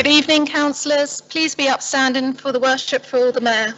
Good evening, councillors. Please be upstanding for the worship for the Mayor.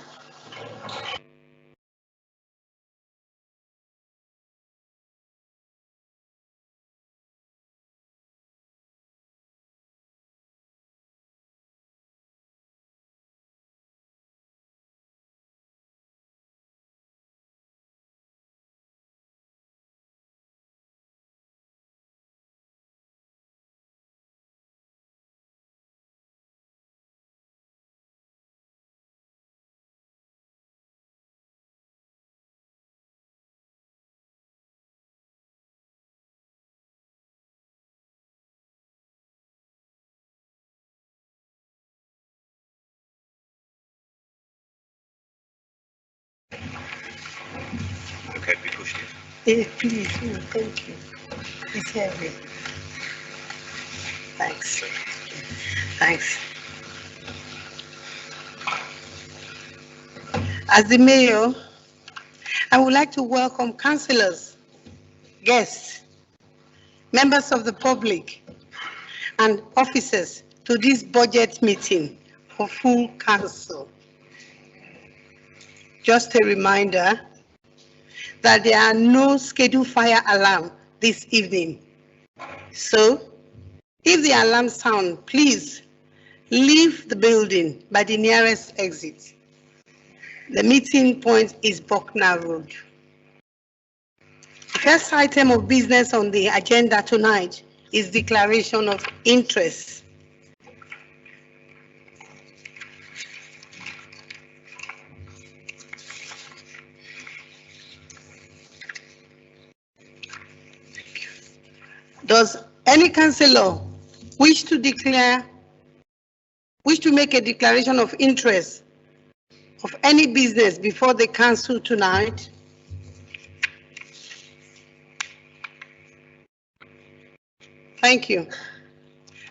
Okay, we pushed it. Please, thank you. It's heavy. Thanks. Thanks. As the Mayor, I would like to welcome councillors, guests, members of the public, and officers to this budget meeting for full council. Just a reminder that there are no scheduled fire alarm this evening. So, if the alarm sounds, please leave the building by the nearest exit. The meeting point is Buckner Road. The first item of business on the agenda tonight is declaration of interest. Does any councillor wish to make a declaration of interest of any business before the council tonight? Thank you.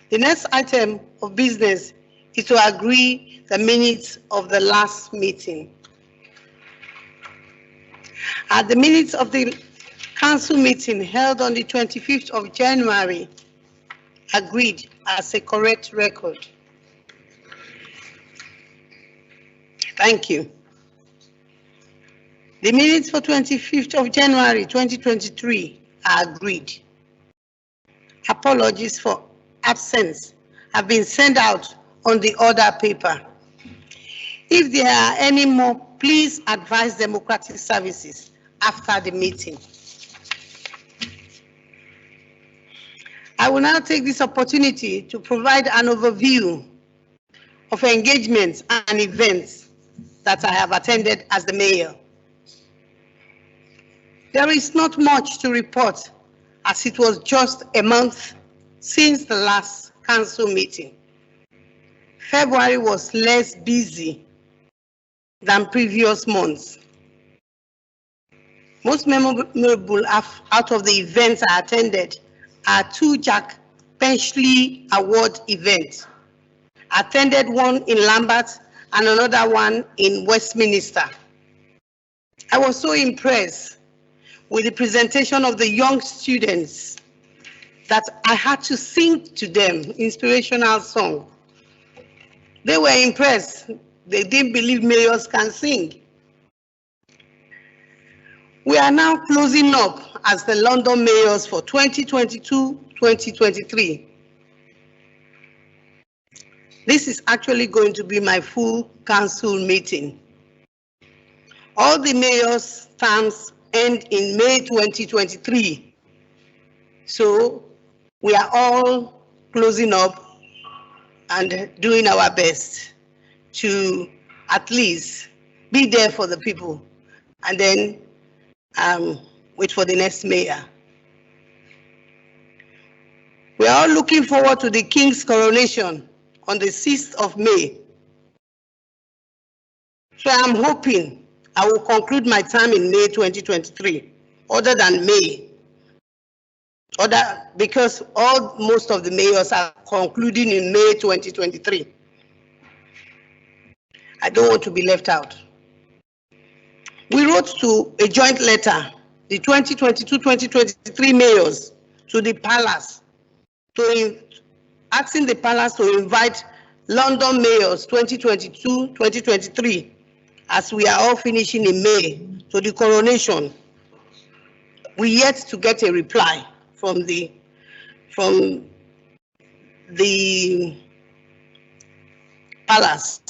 The next item of business is to agree the minutes of the last meeting. At the minutes of the council meeting held on the 25th of January, agreed as a correct record. Thank you. The minutes for 25th of January 2023 are agreed. Apologies for absence have been sent out on the order paper. If there are any more, please advise Democratic Services after the meeting. I will now take this opportunity to provide an overview of engagements and events that I have attended as the Mayor. There is not much to report, as it was just a month since the last council meeting. February was less busy than previous months. Most memorable out of the events I attended are two Jack Penchley Award events. I attended one in Lambeth and another one in Westminster. I was so impressed with the presentation of the young students that I had to sing to them inspirational song. They were impressed. They didn't believe mayors can sing. We are now closing up as the London mayors for 2022-2023. This is actually going to be my full council meeting. All the mayors' terms end in May 2023. So we are all closing up and doing our best to at least be there for the people and then wait for the next mayor. We are all looking forward to the King's coronation on the 6th of May. So I'm hoping I will conclude my term in May 2023, other than May. Because most of the mayors are concluding in May 2023. I don't want to be left out. We wrote to a joint letter, the 2022-2023 mayors, to the palace, asking the palace to invite London mayors 2022-2023, as we are all finishing in May, to the coronation, we yet to get a reply from the palace.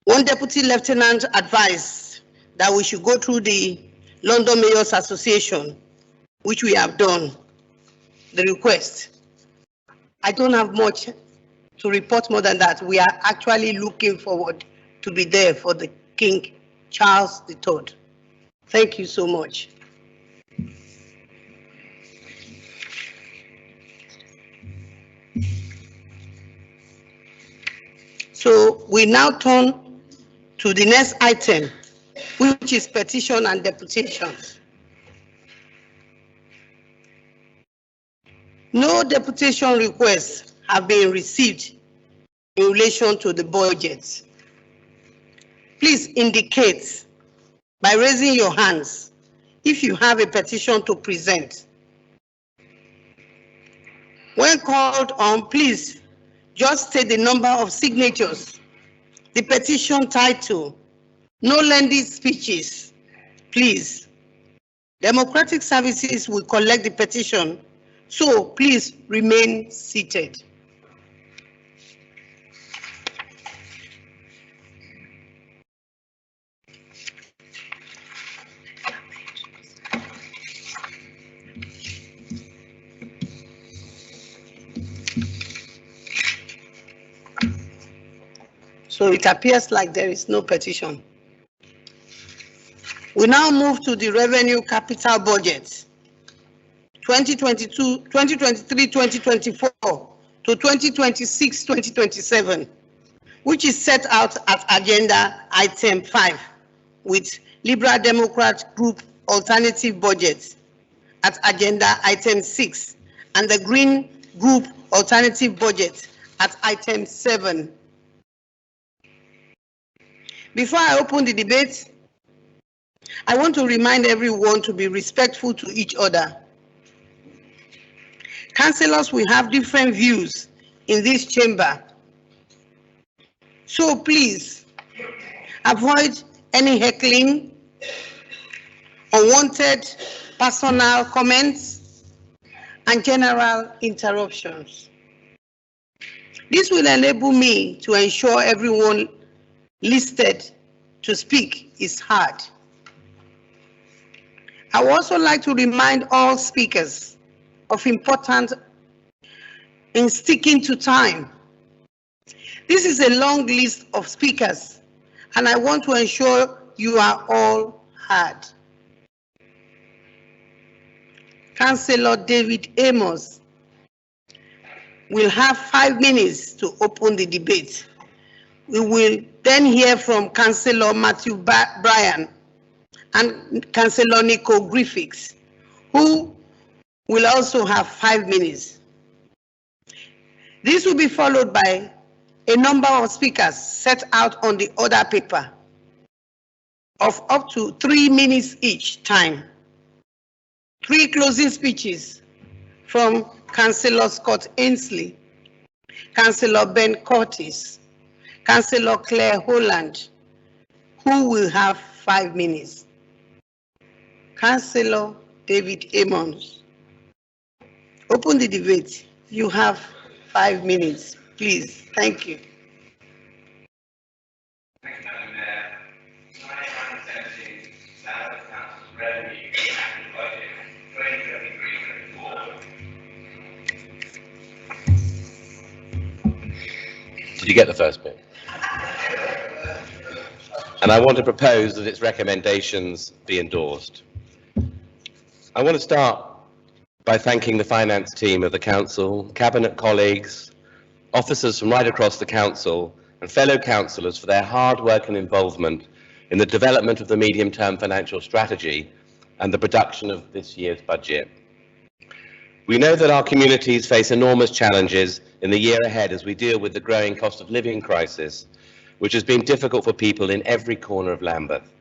One deputy lieutenant advised that we should go through the London Mayors Association, which we have done, the request. I don't have much to report more than that. We are actually looking forward to be there for the King Charles III. Thank you so much. So we now turn to the next item, which is petition and deputations. No deputation requests have been received in relation to the budget. Please indicate by raising your hands if you have a petition to present. When called on, please just state the number of signatures, the petition title, no lengthy speeches, please. Democratic Services will collect the petition, so please remain seated. So it appears like there is no petition. We now move to the revenue capital budget 2023-2024 to 2026-2027, which is set out at agenda item 5 with Liberal Democrat Group alternative budget at agenda item 6 and the Green Group alternative budget at item 7. Before I open the debate, I want to remind everyone to be respectful to each other. Councillors will have different views in this chamber. So please avoid any heckling, unwanted personal comments, and general interruptions. This will enable me to ensure everyone listed to speak is heard. I would also like to remind all speakers of importance in sticking to time. This is a long list of speakers, and I want to ensure you are all heard. Councillor David Amos will have 5 minutes to open the debate. We will then hear from Councillor Matthew Bryan and Councillor Nico Griffiths, who will also have 5 minutes. This will be followed by a number of speakers set out on the order paper of up to 3 minutes each time. 3 closing speeches from Councillor Scott Ainsley, Councillor Ben Curtis, Councillor Claire Holland, who will have 5 minutes. Councillor David Amos, open the debate. You have 5 minutes, please. Thank you. Thank you, Madam Mayor. Tonight I'm presenting Lambeth Council's revenue and budget 2023-24. Did you get the first bit? And I want to propose that its recommendations be endorsed. I want to start by thanking the finance team of the Council, Cabinet colleagues, officers from right across the Council and fellow councillors for their hard work and involvement in the development of the medium-term financial strategy and the production of this year's budget. We know that our communities face enormous challenges in the year ahead as we deal with the growing cost of living crisis, which has been difficult for people in every corner of Lambeth.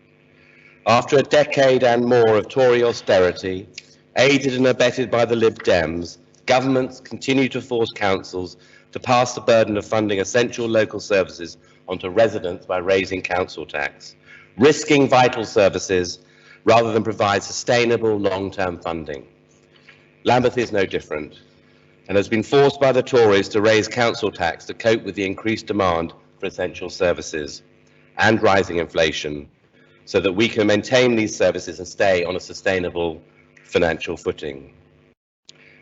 After a decade and more of Tory austerity, aided and abetted by the Lib Dems, governments continue to force councils to to pass the burden of funding essential local services onto residents by raising council tax, risking vital services rather than provide sustainable long-term funding. Lambeth is no different and has been forced by the Tories to raise council tax to cope with the increased demand for essential services and rising inflation so that we can maintain these services and stay on a sustainable financial footing.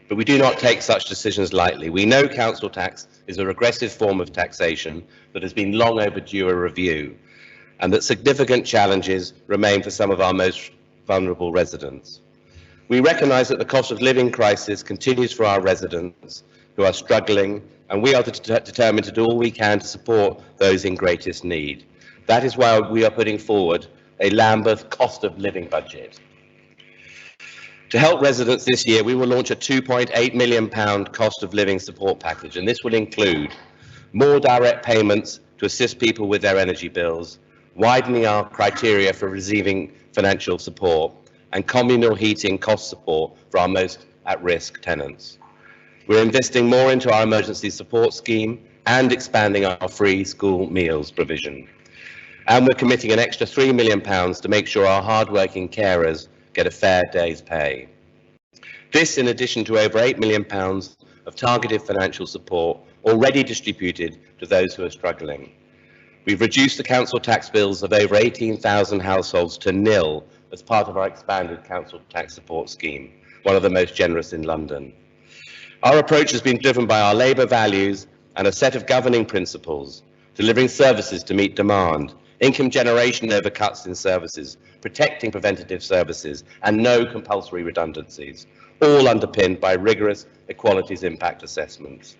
But we do not take such decisions lightly. We know council tax is a regressive form of taxation that has been long overdue a review, and that significant challenges remain for some of our most vulnerable residents. We recognise that the cost of living crisis continues for our residents who are struggling, and we are determined to do all we can to support those in greatest need. That is why we are putting forward a Lambeth cost of living budget. To help residents this year, we will launch a £2.8 million cost of living support package, and this will include more direct payments to assist people with their energy bills, widening our criteria for receiving financial support, and communal heating cost support for our most at-risk tenants. We're investing more into our emergency support scheme and expanding our free school meals provision. And we're committing an extra £3 million to make sure our hard-working carers get a fair day's pay. This, in addition to over £8 million of targeted financial support already distributed to those who are struggling. We've reduced the council tax bills of over 18,000 households to nil as part of our expanded council tax support scheme, one of the most generous in London. Our approach has been driven by our Labour values and a set of governing principles, delivering services to meet demand, income generation over cuts in services, protecting preventative services, and no compulsory redundancies, all underpinned by rigorous equalities impact assessments.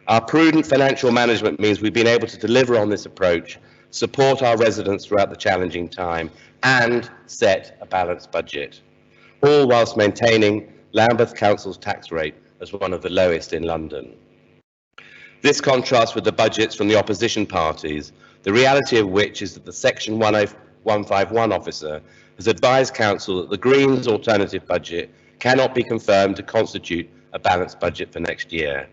Our prudent financial management means we've been able to deliver on this approach, support our residents throughout the challenging time, and set a balanced budget, all whilst maintaining Lambeth Council's tax rate as one of the lowest in London. This contrasts with the budgets from the opposition parties, the reality of which is that the Section 151 officer has advised Council that the Greens' alternative budget cannot be confirmed to constitute a balanced budget for next year,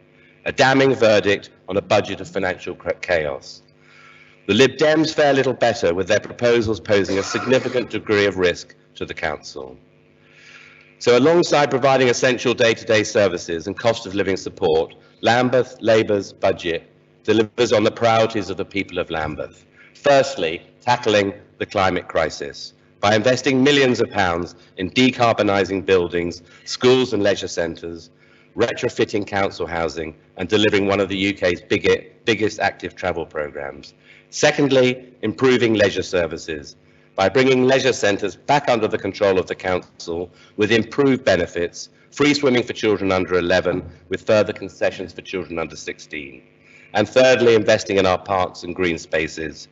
a damning verdict on a budget of financial chaos. The Lib Dems fare little better, with their proposals posing a significant degree of risk to the Council. So alongside providing essential day-to-day services and cost of living support, Lambeth Labour's budget delivers on the priorities of the people of Lambeth. Firstly, tackling the climate crisis by investing millions of pounds in decarbonising buildings, schools and leisure centres, retrofitting council housing and delivering one of the UK's biggest active travel programmes. Secondly, improving leisure services by bringing leisure centres back under the control of the council with improved benefits, free swimming for children under 11 with further concessions for children under 16. And thirdly, investing in our parks and green spaces,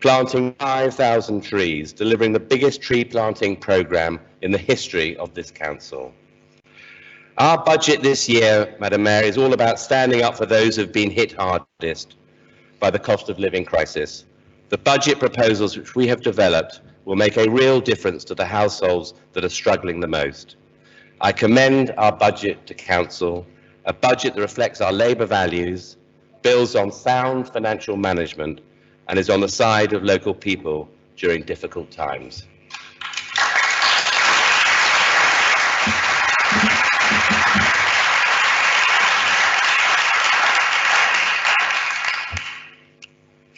planting 5,000 trees, delivering the biggest tree planting programme in the history of this council. Our budget this year, Madam Mayor, is all about standing up for those who have been hit hardest by the cost of living crisis. The budget proposals which we have developed will make a real difference to the households that are struggling the most. I commend our budget to Council, a budget that reflects our Labour values, builds on sound financial management, and is on the side of local people during difficult times.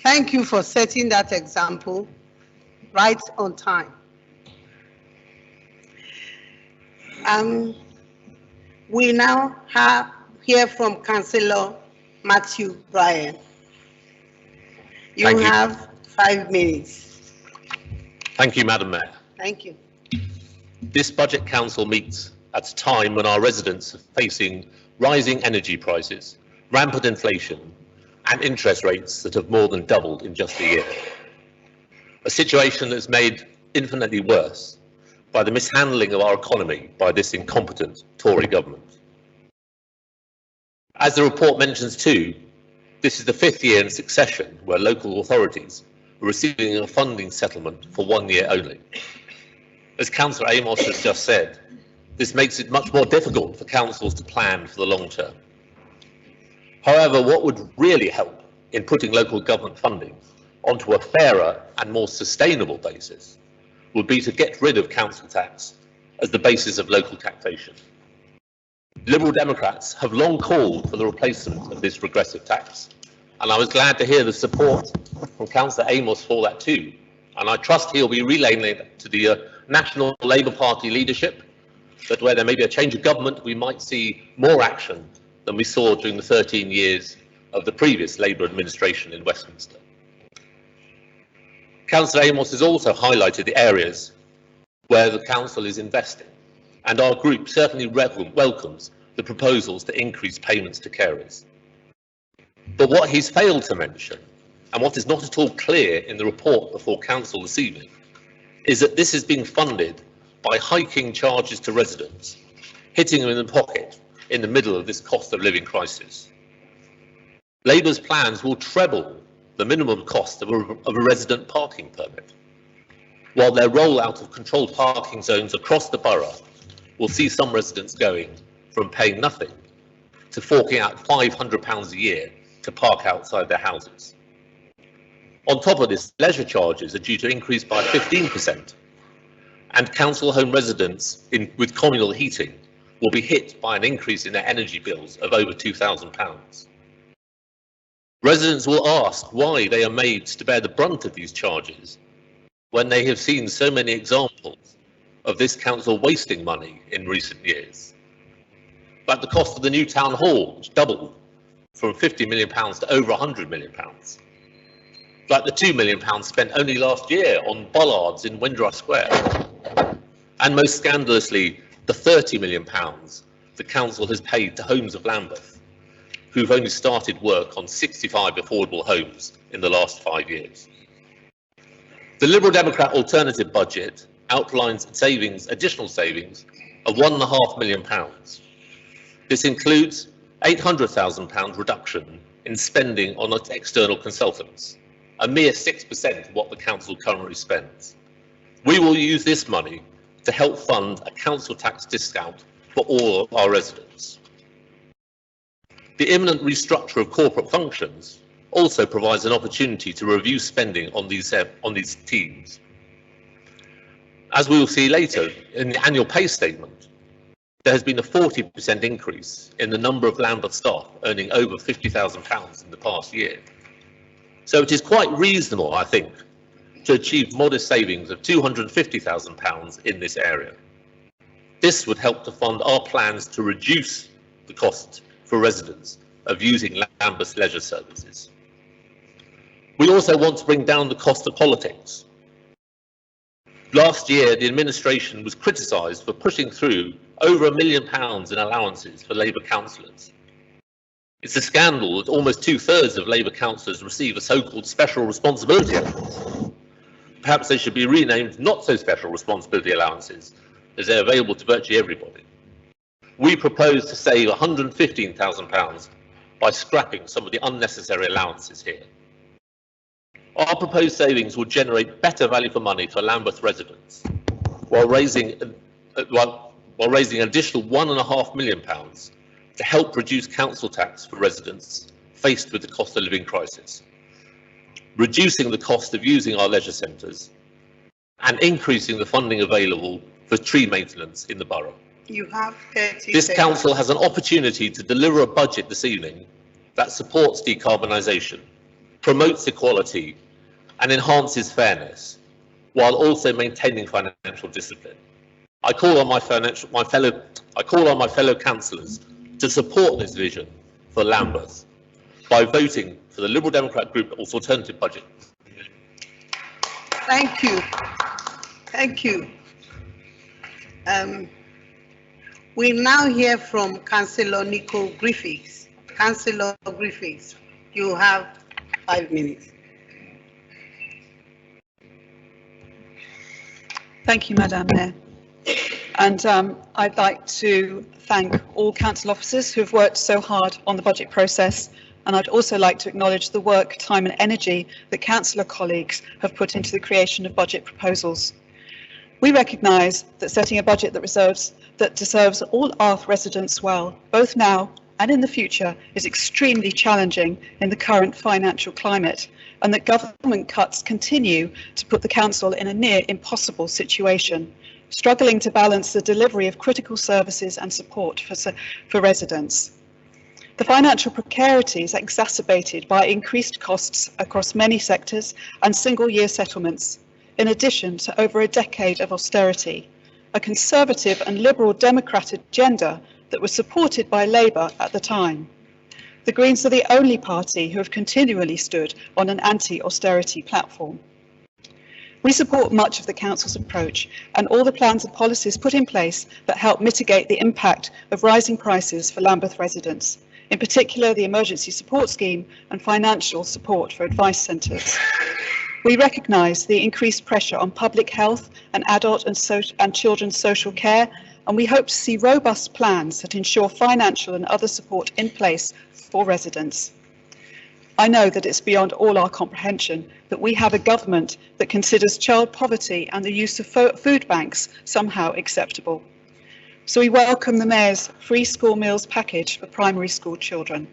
Thank you for setting that example right on time. We now hear from Councillor Matthew Bray. You have 5 minutes. Thank you, Madam Mayor. Thank you. This Budget Council meets at a time when our residents are facing rising energy prices, rampant inflation, and interest rates that have more than doubled in just a year. A situation that's made infinitely worse by the mishandling of our economy by this incompetent Tory government. As the report mentions too, this is the 5th year in succession where local authorities are receiving a funding settlement for 1 year only. As Councillor Amos has just said, this makes it much more difficult for councils to plan for the long term. However, what would really help in putting local government funding onto a fairer and more sustainable basis would be to get rid of council tax as the basis of local taxation. Liberal Democrats have long called for the replacement of this regressive tax, and I was glad to hear the support from Councillor Amos for that too, and I trust he'll be relaying it to the National Labour Party leadership, that where there may be a change of government, we might see more action than we saw during the 13 years of the previous Labour administration in Westminster. Councillor Amos has also highlighted the areas where the council is investing, and our group certainly welcomes the proposals to increase payments to carers. But what he's failed to mention, and what is not at all clear in the report before council this evening, is that this is being funded by hiking charges to residents, hitting them in the pocket in the middle of this cost of living crisis. Labour's plans will treble the minimum cost of a resident parking permit, while their rollout of controlled parking zones across the borough will see some residents going from paying nothing to forking out £500 a year to park outside their houses. On top of this, leisure charges are due to increase by 15%, and council home residents with communal heating will be hit by an increase in their energy bills of over £2,000. Residents will ask why they are made to bear the brunt of these charges when they have seen so many examples of this council wasting money in recent years. Like the cost of the new town hall, which doubled from £50 million to over £100 million. Like the £2 million spent only last year on bollards in Windrush Square. And most scandalously, the £30 million the council has paid to Homes of Lambeth, who've only started work on 65 affordable homes in the last 5 years. The Liberal Democrat alternative budget outlines additional savings of £1.5 million. This includes £800,000 reduction in spending on its external consultants, a mere 6% of what the council currently spends. We will use this money to help fund a council tax discount for all our residents. The imminent restructure of corporate functions also provides an opportunity to review spending on these teams. As we will see later in the annual pay statement, there has been a 40% increase in the number of Lambeth staff earning over £50,000 in the past year. So it is quite reasonable, I think, to achieve modest savings of £250,000 in this area. This would help to fund our plans to reduce the cost for residents of using Lambeth's leisure services. We also want to bring down the cost of politics. Last year, the administration was criticised for pushing through over £1 million in allowances for Labour councillors. It's a scandal that almost 2/3 of Labour councillors receive a so-called special responsibility allowance. Perhaps they should be renamed not so special responsibility allowances, as they're available to virtually everybody. We propose to save £115,000 by scrapping some of the unnecessary allowances here. Our proposed savings will generate better value for money for Lambeth residents, while raising an additional £1.5 million to help reduce council tax for residents faced with the cost of living crisis, reducing the cost of using our leisure centres, and increasing the funding available for tree maintenance in the borough. You have 30 This seconds. council has an opportunity to deliver a budget this evening that supports decarbonisation, promotes equality, and enhances fairness, while also maintaining financial discipline. I call on my fellow councillors to support this vision for Lambeth by voting for the Liberal Democrat Group's alternative budget. Thank you. Thank you. We now hear from Councillor Nico Griffiths. Councillor Griffiths, you have 5 minutes. Thank you, Madam Mayor. And I'd like to thank all council officers who have worked so hard on the budget process. And I'd also like to acknowledge the work, time and energy that councillor colleagues have put into the creation of budget proposals. We recognise that setting a budget that deserves all Arth residents well, both now and in the future is extremely challenging in the current financial climate, and that government cuts continue to put the council in a near impossible situation, struggling to balance the delivery of critical services and support for residents. The financial precarity is exacerbated by increased costs across many sectors and single-year settlements, in addition to over a decade of austerity, a Conservative and Liberal Democrat agenda that was supported by Labour at the time. The Greens are the only party who have continually stood on an anti-austerity platform. We support much of the Council's approach and all the plans and policies put in place that help mitigate the impact of rising prices for Lambeth residents, in particular the Emergency Support Scheme and financial support for advice centres. We recognise the increased pressure on public health and adult and children's social care, and we hope to see robust plans that ensure financial and other support in place for residents. I know that it's beyond all our comprehension that we have a government that considers child poverty and the use of food banks somehow acceptable. So we welcome the Mayor's free school meals package for primary school children.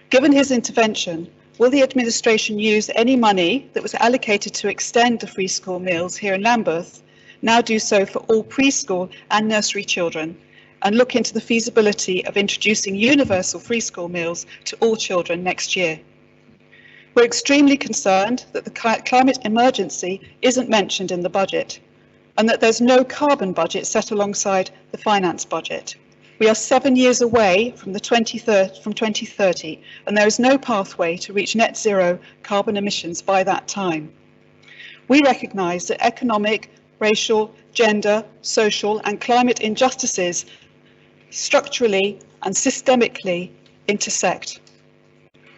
Given his intervention, will the administration use any money that was allocated to extend the free school meals here in Lambeth, now do so for all preschool and nursery children, and look into the feasibility of introducing universal free school meals to all children next year? We're extremely concerned that the climate emergency isn't mentioned in the budget, and that there's no carbon budget set alongside the finance budget. We are 7 years away from 2030, and there is no pathway to reach net zero carbon emissions by that time. We recognise that economic, racial, gender, social and climate injustices structurally and systemically intersect.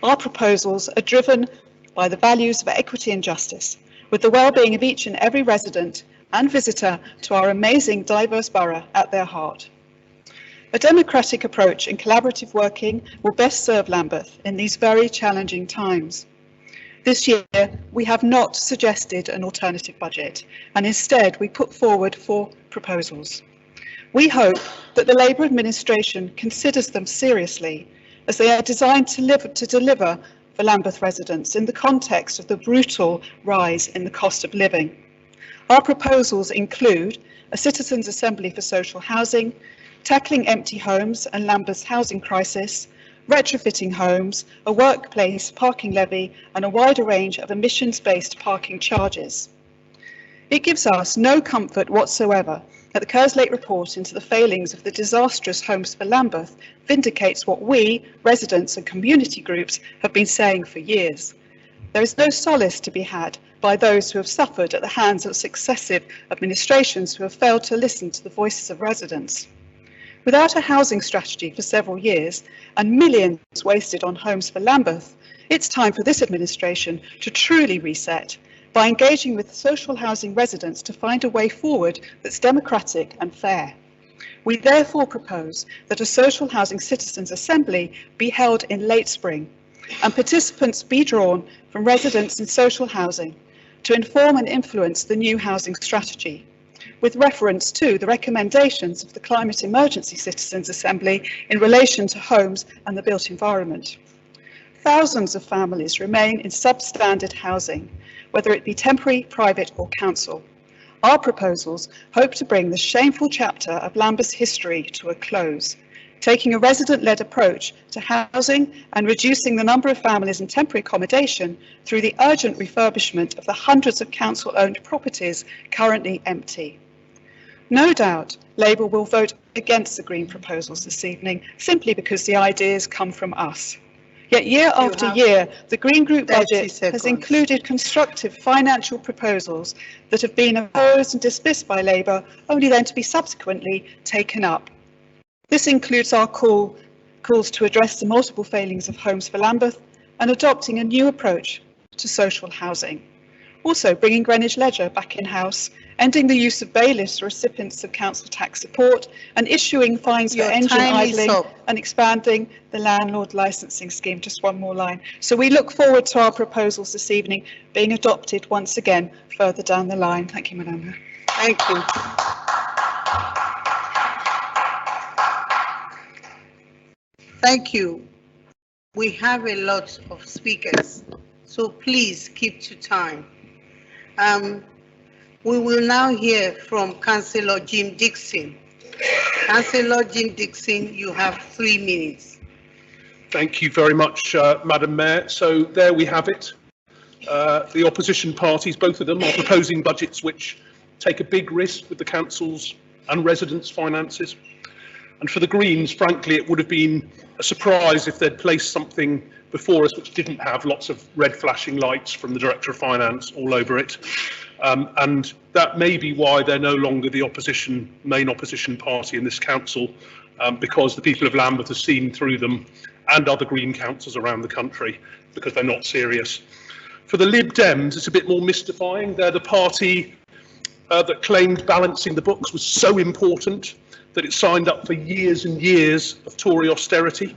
Our proposals are driven by the values of equity and justice, with the well-being of each and every resident and visitor to our amazing diverse borough at their heart. A democratic approach and collaborative working will best serve Lambeth in these very challenging times. This year, we have not suggested an alternative budget, and instead we put forward 4 proposals. We hope that the Labour administration considers them seriously, as they are designed to deliver for Lambeth residents in the context of the brutal rise in the cost of living. Our proposals include a citizens' assembly for social housing, tackling empty homes and Lambeth's housing crisis, retrofitting homes, a workplace parking levy and a wider range of emissions-based parking charges. It gives us no comfort whatsoever that the Kerslake report into the failings of the disastrous Homes for Lambeth vindicates what we, residents and community groups, have been saying for years. There is no solace to be had by those who have suffered at the hands of successive administrations who have failed to listen to the voices of residents. Without a housing strategy for several years and millions wasted on Homes for Lambeth, it's time for this administration to truly reset by engaging with social housing residents to find a way forward that's democratic and fair. We therefore propose that a social housing citizens' assembly be held in late spring and participants be drawn from residents in social housing to inform and influence the new housing strategy, with reference to the recommendations of the Climate Emergency Citizens' Assembly in relation to homes and the built environment. Thousands of families remain in substandard housing, whether it be temporary, private or council. Our proposals hope to bring the shameful chapter of Lambeth's history to a close, taking a resident-led approach to housing and reducing the number of families in temporary accommodation through the urgent refurbishment of the hundreds of council-owned properties currently empty. No doubt Labour will vote against the Green proposals this evening, simply because the ideas come from us. Yet year after year, the Green Group budget has included constructive financial proposals that have been opposed and dismissed by Labour, only then to be subsequently taken up. This includes our calls to address the multiple failings of Homes for Lambeth and adopting a new approach to social housing. Also bringing Greenwich Ledger back in-house, ending the use of bailiffs for recipients of council tax support and issuing fines for engine idling and expanding the landlord licensing scheme. Just one more line. So we look forward to our proposals this evening being adopted once again further down the line. Thank you, Marianna. Thank you. Thank you. We have a lot of speakers, so please keep to time. We will now hear from Councillor Jim Dixon. Councillor Jim Dixon, you have 3 minutes. Thank you very much, Madam Mayor. So there we have it. The opposition parties, both of them, are proposing budgets which take a big risk with the council's and residents' finances. And for the Greens, frankly, it would have been a surprise if they'd placed something before us which didn't have lots of red flashing lights from the Director of Finance all over it. And that may be why they're no longer the main opposition party in this council, because the people of Lambeth have seen through them and other Green councils around the country because they're not serious. For the Lib Dems, it's a bit more mystifying. They're the party that claimed balancing the books was so important that it signed up for years and years of Tory austerity.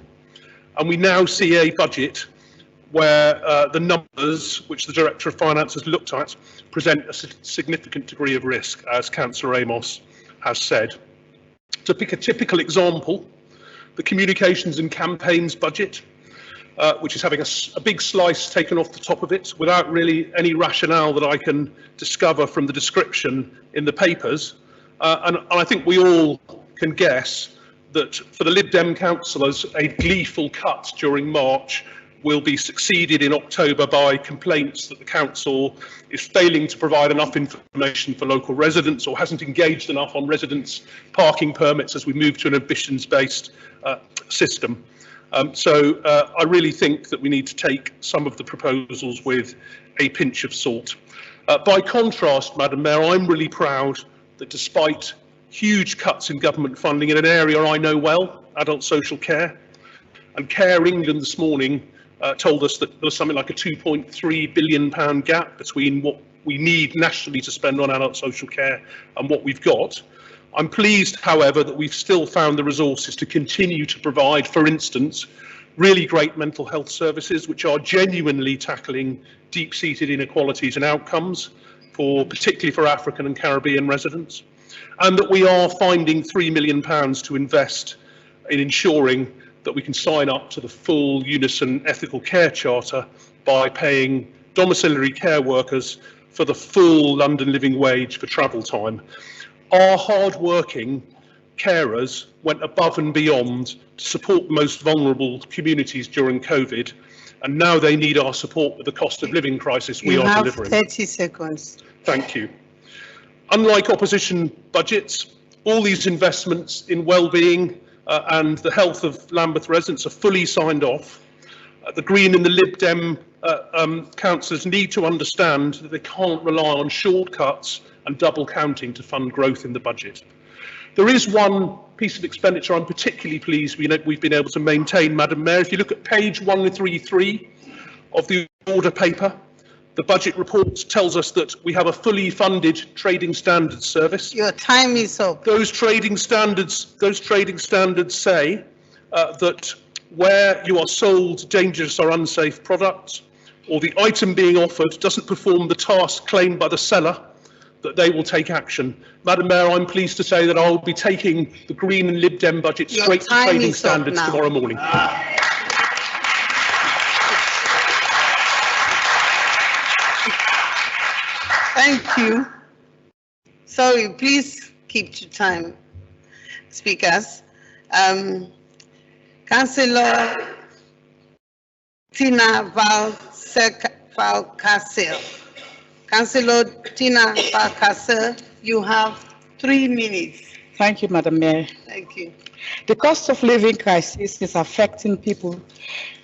And we now see a budget where the numbers, which the Director of Finance has looked at, present a significant degree of risk, as Councillor Amos has said. To pick a typical example, the Communications and Campaigns budget, which is having a big slice taken off the top of it without really any rationale that I can discover from the description in the papers. And I think we all can guess that for the Lib Dem councillors, a gleeful cut during March will be succeeded in October by complaints that the council is failing to provide enough information for local residents or hasn't engaged enough on residents' parking permits as we move to an ambitions-based system. So I really think that we need to take some of the proposals with a pinch of salt. By contrast, Madam Mayor, I'm really proud that despite huge cuts in government funding in an area I know well, adult social care, and Care England this morning told us that there was something like a £2.3 billion gap between what we need nationally to spend on adult social care and what we've got. I'm pleased, however, that we've still found the resources to continue to provide, for instance, really great mental health services which are genuinely tackling deep-seated inequalities and outcomes, particularly for African and Caribbean residents, and that we are finding £3 million to invest in ensuring that we can sign up to the full Unison Ethical Care Charter by paying domiciliary care workers for the full London living wage for travel time. Our hard-working carers went above and beyond to support the most vulnerable communities during COVID, and now they need our support with the cost of living crisis we are delivering. You have 30 seconds. Thank you. Unlike opposition budgets, all these investments in well-being and the health of Lambeth residents are fully signed off. The Green and the Lib Dem councillors need to understand that they can't rely on shortcuts and double counting to fund growth in the budget. There is one piece of expenditure I'm particularly pleased we've been able to maintain, Madam Mayor. If you look at page 133 of the order paper, the budget report tells us that we have a fully funded trading standards service. Your time is up. Those trading standards say that where you are sold dangerous or unsafe products, or the item being offered doesn't perform the task claimed by the seller, that they will take action. Madam Mayor, I'm pleased to say that I will be taking the Green and Lib Dem budget straight to trading standards tomorrow morning. Thank you. Sorry, please keep to time, speakers. Councillor Tina Valcasel. Councillor Tina Valcasel, you have 3 minutes. Thank you, Madam Mayor. Thank you. The cost of living crisis is affecting people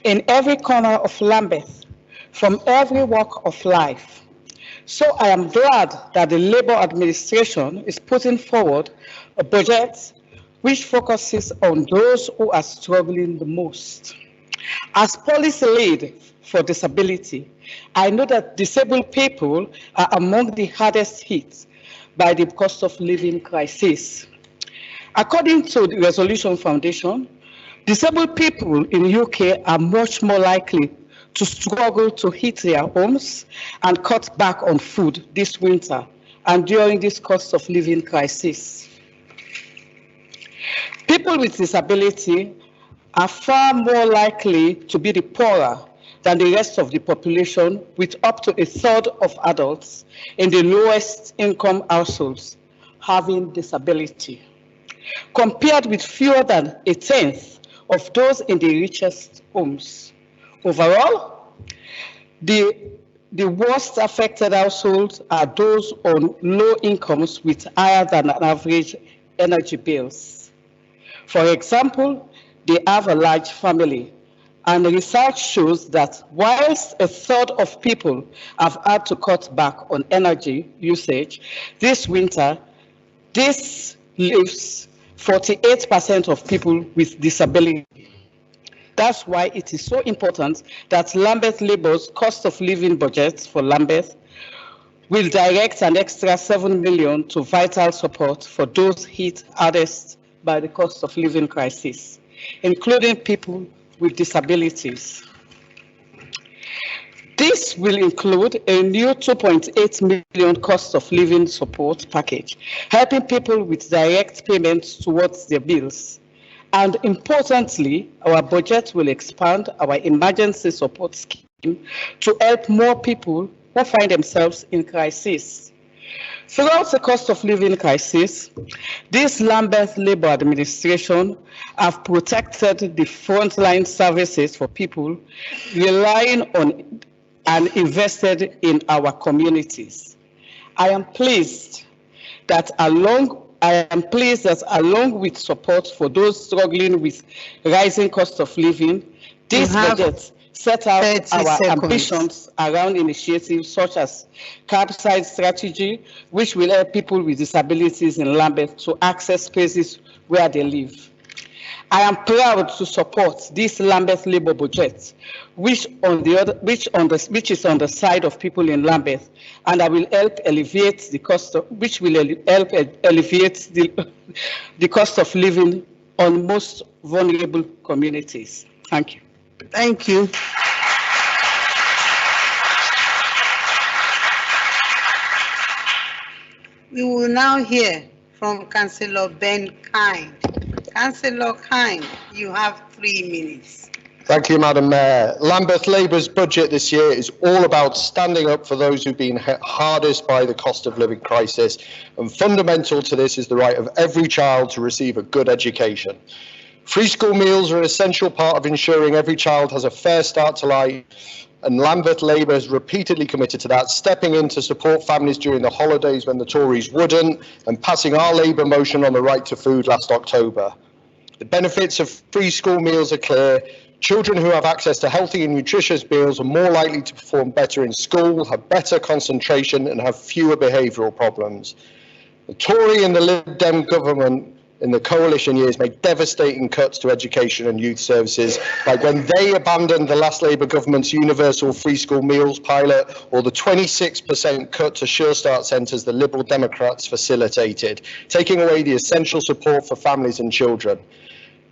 in every corner of Lambeth, from every walk of life. So I am glad that the Labour administration is putting forward a budget which focuses on those who are struggling the most. As policy lead for disability, I know that disabled people are among the hardest hit by the cost of living crisis. According to the Resolution Foundation, disabled people in the UK are much more likely to struggle to heat their homes and cut back on food this winter and during this cost of living crisis. People with disability are far more likely to be the poorer than the rest of the population, with up to a third of adults in the lowest income households having disability, compared with fewer than a tenth of those in the richest homes. Overall, the worst affected households are those on low incomes with higher than average energy bills. For example, they have a large family, and research shows that whilst a third of people have had to cut back on energy usage this winter, this leaves 48% of people with disability. That's why it is so important that Lambeth Labour's cost of living budget for Lambeth will direct an extra 7 million to vital support for those hit hardest by the cost of living crisis, including people with disabilities. This will include a new 2.8 million cost of living support package, helping people with direct payments towards their bills. And importantly, our budget will expand our emergency support scheme to help more people who find themselves in crisis. Throughout the cost of living crisis, this Lambeth Labour administration have protected the frontline services for people relying on and invested in our communities. I am pleased that along with support for those struggling with rising cost of living, this budget set out our ambitions around initiatives such as curbside strategy, which will help people with disabilities in Lambeth to access spaces where they live. I am proud to support this Lambeth Labour budget, which is on the side of people in Lambeth, and I will help alleviate the cost of, which will help alleviate the cost of living on most vulnerable communities. Thank you. Thank you. We will now hear from Councillor Ben Kind. Councillor Kind, you have 3 minutes. Thank you, Madam Mayor. Lambeth Labour's budget this year is all about standing up for those who've been hit hardest by the cost of living crisis, and fundamental to this is the right of every child to receive a good education. Free school meals are an essential part of ensuring every child has a fair start to life, and Lambeth Labour has repeatedly committed to that, stepping in to support families during the holidays when the Tories wouldn't, and passing our Labour motion on the right to food last October. The benefits of free school meals are clear. Children who have access to healthy and nutritious meals are more likely to perform better in school, have better concentration, and have fewer behavioural problems. The Tory and the Lib Dem government in the coalition years made devastating cuts to education and youth services, like when they abandoned the last Labour government's universal free school meals pilot, or the 26% cut to Sure Start centres the Liberal Democrats facilitated, taking away the essential support for families and children.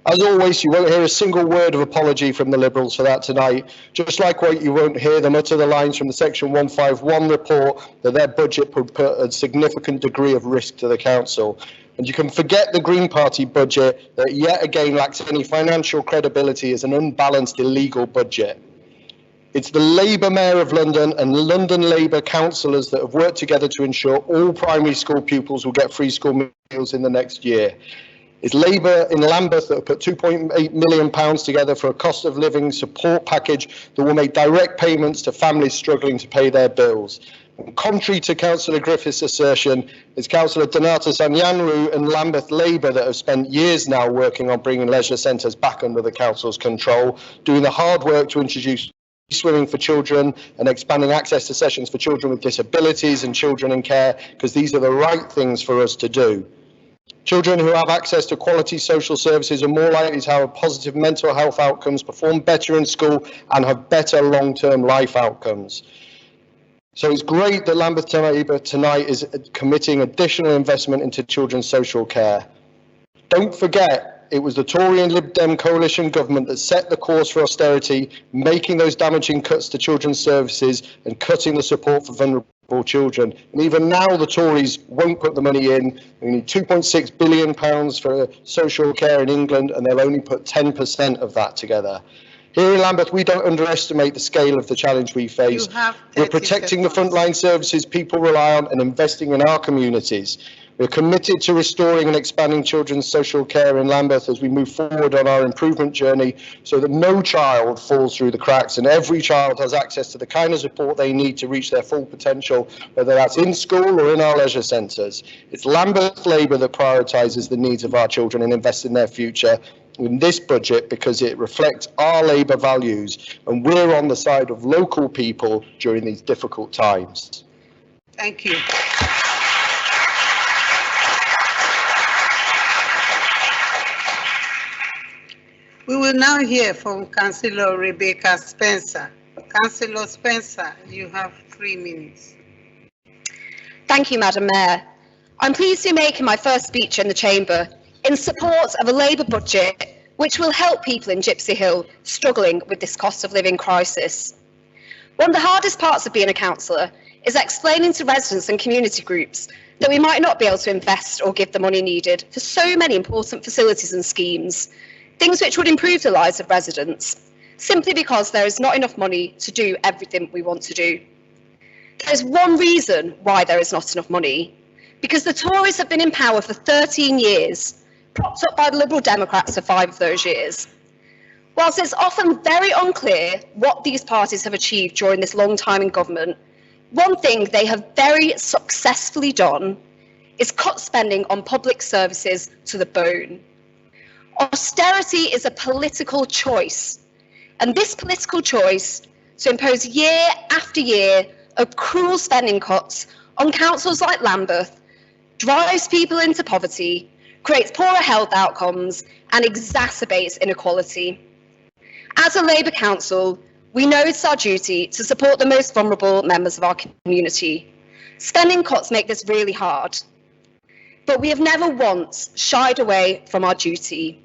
As always, you won't hear a single word of apology from the Liberals for that tonight, just like what you won't hear them utter the lines from the Section 151 report that their budget would put a significant degree of risk to the council. And you can forget the Green Party budget that yet again lacks any financial credibility as an unbalanced illegal budget. It's the Labour Mayor of London and London Labour councillors that have worked together to ensure all primary school pupils will get free school meals in the next year. It's Labour in Lambeth that have put £2.8 million together for a cost of living support package that will make direct payments to families struggling to pay their bills. And contrary to Councillor Griffiths' assertion, it's Councillor Donato Sanyanru and Lambeth Labour that have spent years now working on bringing leisure centres back under the council's control, doing the hard work to introduce swimming for children and expanding access to sessions for children with disabilities and children in care, because these are the right things for us to do. Children who have access to quality social services are more likely to have positive mental health outcomes, perform better in school, and have better long-term life outcomes. So it's great that Lambeth Labour tonight is committing additional investment into children's social care. Don't forget, it was the Tory and Lib Dem coalition government that set the course for austerity, making those damaging cuts to children's services and cutting the support for vulnerable children. And even now, the Tories won't put the money in. We need £2.6 billion for social care in England, and they'll only put 10% of that together. Here in Lambeth, we don't underestimate the scale of the challenge we face. We're protecting the frontline services people rely on and investing in our communities. We're committed to restoring and expanding children's social care in Lambeth as we move forward on our improvement journey so that no child falls through the cracks and every child has access to the kind of support they need to reach their full potential, whether that's in school or in our leisure centres. It's Lambeth Labour that prioritises the needs of our children and invests in their future in this budget because it reflects our Labour values and we're on the side of local people during these difficult times. Thank you. We will now hear from Councillor Rebecca Spencer. Councillor Spencer, you have 3 minutes. Thank you, Madam Mayor. I'm pleased to be making my first speech in the Chamber in support of a Labour budget which will help people in Gypsy Hill struggling with this cost of living crisis. One of the hardest parts of being a councillor is explaining to residents and community groups that we might not be able to invest or give the money needed for so many important facilities and schemes, things which would improve the lives of residents, simply because there is not enough money to do everything we want to do. There's one reason why there is not enough money, because the Tories have been in power for 13 years, propped up by the Liberal Democrats for 5 of those years. Whilst it's often very unclear what these parties have achieved during this long time in government, one thing they have very successfully done is cut spending on public services to the bone. Austerity is a political choice, and this political choice to impose year after year of cruel spending cuts on councils like Lambeth drives people into poverty, creates poorer health outcomes, and exacerbates inequality. As a Labour council, we know it's our duty to support the most vulnerable members of our community. Spending cuts make this really hard, but we have never once shied away from our duty.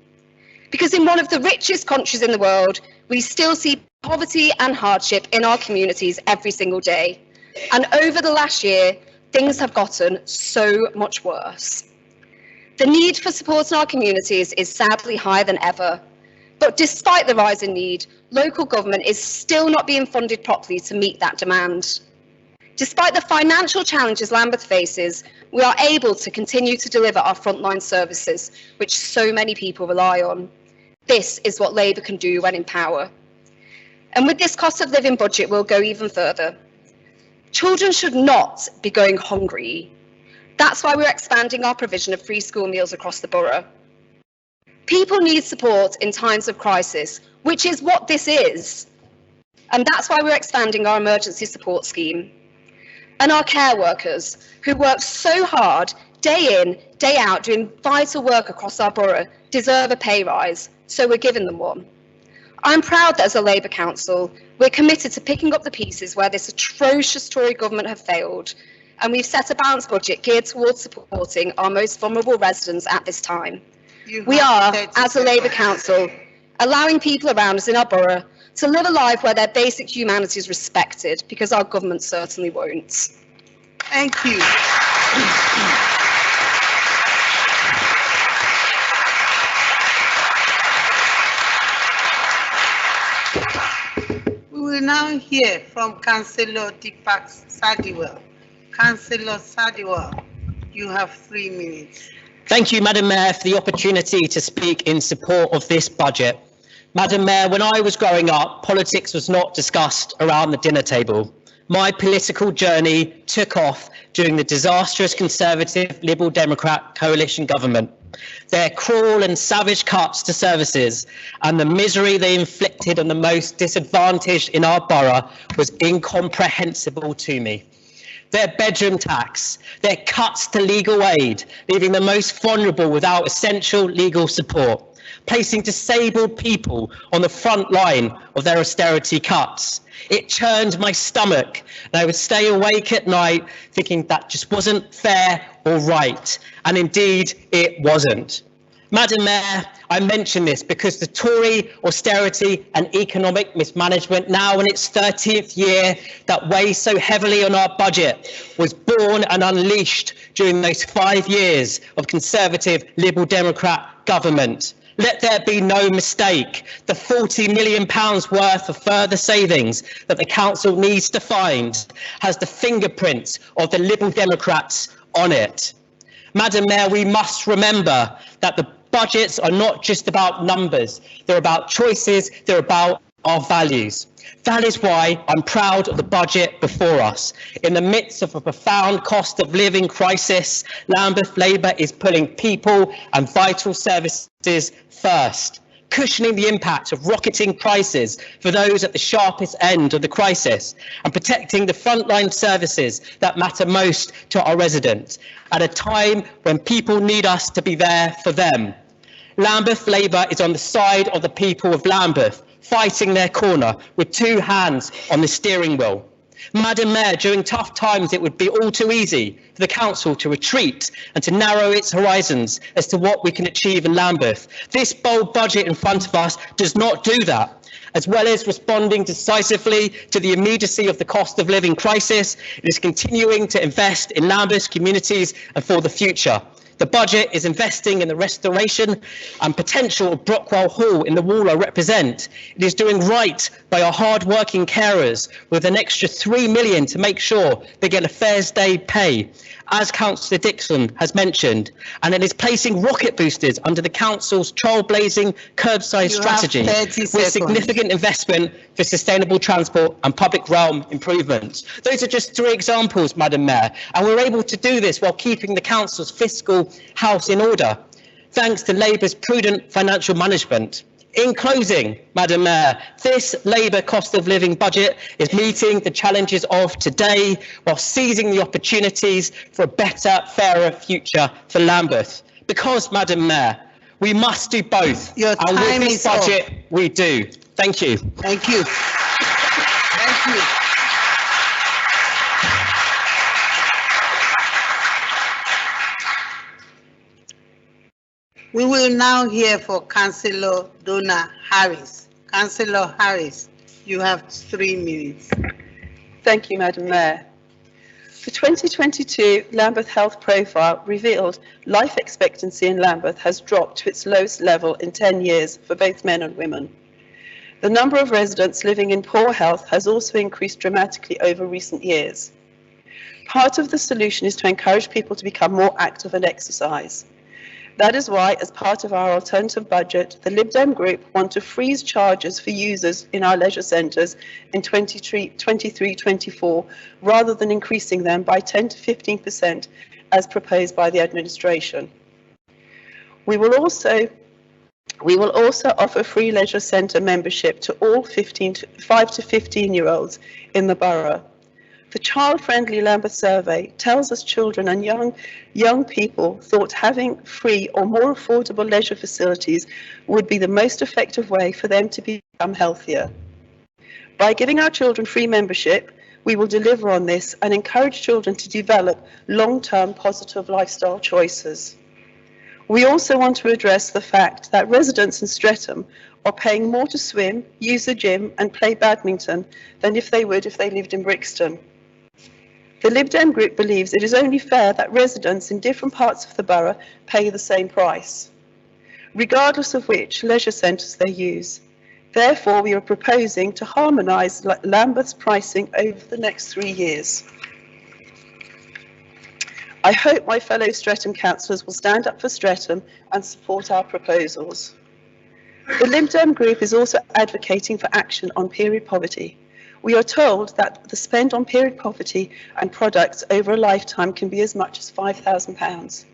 Because in one of the richest countries in the world, we still see poverty and hardship in our communities every single day. And over the last year, things have gotten so much worse. The need for support in our communities is sadly higher than ever. But despite the rise in need, local government is still not being funded properly to meet that demand. Despite the financial challenges Lambeth faces, we are able to continue to deliver our frontline services, which so many people rely on. This is what Labour can do when in power. And with this cost of living budget, we'll go even further. Children should not be going hungry. That's why we're expanding our provision of free school meals across the borough. People need support in times of crisis, which is what this is. And that's why we're expanding our emergency support scheme. And our care workers, who work so hard, day in, day out, doing vital work across our borough, deserve a pay rise, so we're giving them one. I'm proud that as a Labour council, we're committed to picking up the pieces where this atrocious Tory government have failed, and we've set a balanced budget geared towards supporting our most vulnerable residents at this time. We are, as a Labour council, allowing people around us in our borough to live a life where their basic humanity is respected, because our government certainly won't. Thank you. We will now hear from Councillor Deepak Sadiwal. Councillor Sadiwal, you have 3 minutes. Thank you, Madam Mayor, for the opportunity to speak in support of this budget. Madam Mayor, when I was growing up, politics was not discussed around the dinner table. My political journey took off during the disastrous Conservative Liberal Democrat coalition government. Their cruel and savage cuts to services and the misery they inflicted on the most disadvantaged in our borough was incomprehensible to me. Their bedroom tax, their cuts to legal aid, leaving the most vulnerable without essential legal support, placing disabled people on the front line of their austerity cuts. It churned my stomach, and I would stay awake at night thinking that just wasn't fair or right, and indeed it wasn't. Madam Mayor, I mention this because the Tory austerity and economic mismanagement, now in its 30th year, that weighs so heavily on our budget, was born and unleashed during those 5 years of Conservative Liberal Democrat government. Let there be no mistake, the £40 million worth of further savings that the council needs to find has the fingerprints of the Liberal Democrats on it. Madam Mayor, we must remember that the budgets are not just about numbers, they're about choices, they're about our values. That is why I'm proud of the budget before us. In the midst of a profound cost of living crisis, Lambeth Labour is putting people and vital services first, cushioning the impact of rocketing prices for those at the sharpest end of the crisis, and protecting the frontline services that matter most to our residents at a time when people need us to be there for them. Lambeth Labour is on the side of the people of Lambeth, fighting their corner with 2 hands on the steering wheel. Madam Mayor, during tough times it would be all too easy for the council to retreat and to narrow its horizons as to what we can achieve in Lambeth. This bold budget in front of us does not do that. As well as responding decisively to the immediacy of the cost of living crisis, it is continuing to invest in Lambeth's communities and for the future. The budget is investing in the restoration and potential of Brockwell Hall in the wall I represent. It is doing right by our hard-working carers with an extra £3 million to make sure they get a Thursday pay, as Councillor Dixon has mentioned, and it is placing rocket boosters under the council's trailblazing curbside strategy with significant investment for sustainable transport and public realm improvements. Those are just 3 examples, Madam Mayor, and we're able to do this while keeping the council's fiscal house in order, thanks to Labour's prudent financial management. In closing, Madam Mayor, this Labour cost of living budget is meeting the challenges of today while seizing the opportunities for a better, fairer future for Lambeth. Because, Madam Mayor, we must do both. Your time and with this is budget, up. we do. Thank you. Thank you. Thank you. We will now hear for Councillor Donna Harris. Councillor Harris, you have 3 minutes. Thank you, Madam Mayor. The 2022 Lambeth Health Profile revealed life expectancy in Lambeth has dropped to its lowest level in 10 years for both men and women. The number of residents living in poor health has also increased dramatically over recent years. Part of the solution is to encourage people to become more active and exercise. That is why, as part of our alternative budget, the Lib Dem group want to freeze charges for users in our leisure centres in 23-24, rather than increasing them by 10 to 15% as proposed by the administration. We will also offer free leisure centre membership to all 5 to 15-year-olds in the borough. The child-friendly Lambeth survey tells us children and young people thought having free or more affordable leisure facilities would be the most effective way for them to become healthier. By giving our children free membership, we will deliver on this and encourage children to develop long-term positive lifestyle choices. We also want to address the fact that residents in Streatham are paying more to swim, use the gym and play badminton than if they lived in Brixton. The Lib Dem group believes it is only fair that residents in different parts of the borough pay the same price, regardless of which leisure centres they use. Therefore, we are proposing to harmonise Lambeth's pricing over the next 3 years. I hope my fellow Streatham councillors will stand up for Streatham and support our proposals. The Lib Dem group is also advocating for action on period poverty. We are told that the spend on period poverty and products over a lifetime can be as much as £5,000.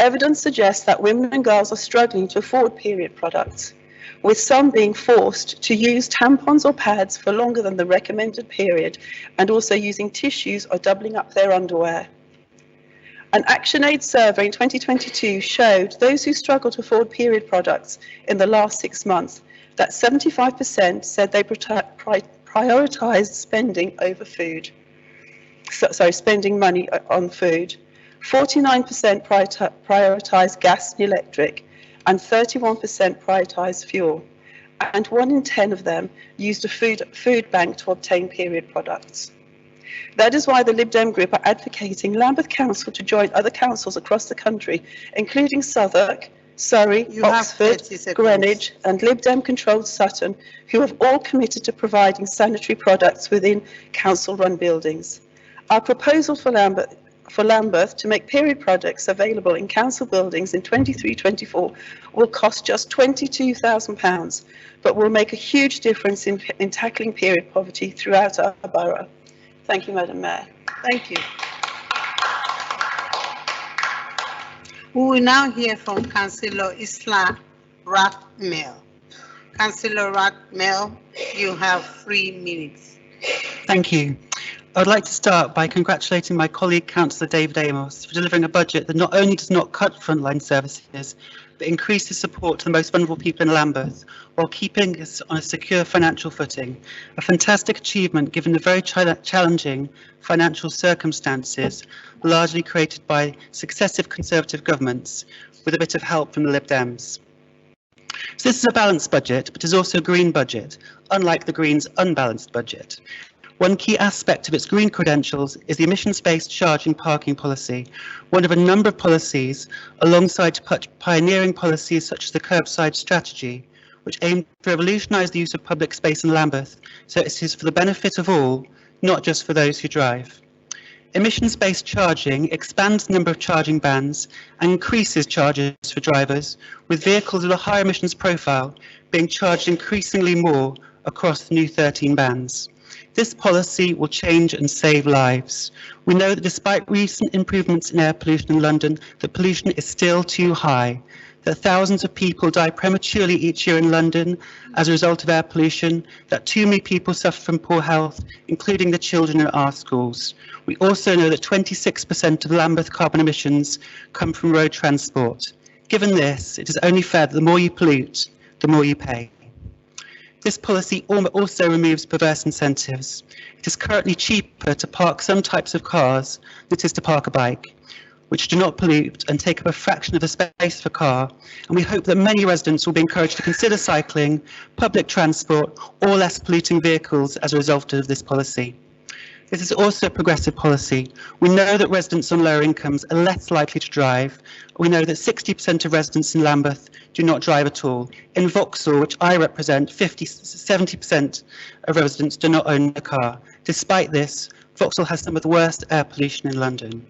Evidence suggests that women and girls are struggling to afford period products, with some being forced to use tampons or pads for longer than the recommended period, and also using tissues or doubling up their underwear. An ActionAid survey in 2022 showed those who struggle to afford period products in the last 6 months that 75% said they prioritised spending spending money on food. 49% prioritised gas and electric, and 31% prioritised fuel, and 1 in 10 of them used a food bank to obtain period products. That is why the Lib Dem group are advocating Lambeth Council to join other councils across the country, including Southwark, Surrey, Oxford, Greenwich and Lib Dem controlled Sutton, who have all committed to providing sanitary products within council-run buildings. Our proposal for Lambeth to make period products available in council buildings in 23-24 will cost just £22,000, but will make a huge difference in tackling period poverty throughout our borough. Thank you, Madam Mayor. Thank you. We will now hear from Councillor Isla Rathmel. Councillor Rathmel, you have 3 minutes. Thank you. I would like to start by congratulating my colleague Councillor David Amos for delivering a budget that not only does not cut frontline services, but increases support to the most vulnerable people in Lambeth, while keeping us on a secure financial footing. A fantastic achievement given the very challenging financial circumstances largely created by successive Conservative governments, with a bit of help from the Lib Dems. So this is a balanced budget, but is also a green budget, unlike the Greens' unbalanced budget. One key aspect of its green credentials is the emissions-based charging parking policy, one of a number of policies alongside pioneering policies such as the curbside strategy, which aim to revolutionise the use of public space in Lambeth, so it is for the benefit of all, not just for those who drive. Emissions-based charging expands the number of charging bands and increases charges for drivers, with vehicles with a higher emissions profile being charged increasingly more across the new 13 bands. This policy will change and save lives. We know that despite recent improvements in air pollution in London, the pollution is still too high, that thousands of people die prematurely each year in London as a result of air pollution, that too many people suffer from poor health, including the children in our schools. We also know that 26% of Lambeth carbon emissions come from road transport. Given this, it is only fair that the more you pollute, the more you pay. This policy also removes perverse incentives. It is currently cheaper to park some types of cars than it is to park a bike, which do not pollute and take up a fraction of the space for a car, and we hope that many residents will be encouraged to consider cycling, public transport or less polluting vehicles as a result of this policy. This is also a progressive policy. We know that residents on lower incomes are less likely to drive. We know that 60% of residents in Lambeth do not drive at all. In Vauxhall, which I represent, 70% of residents do not own a car. Despite this, Vauxhall has some of the worst air pollution in London.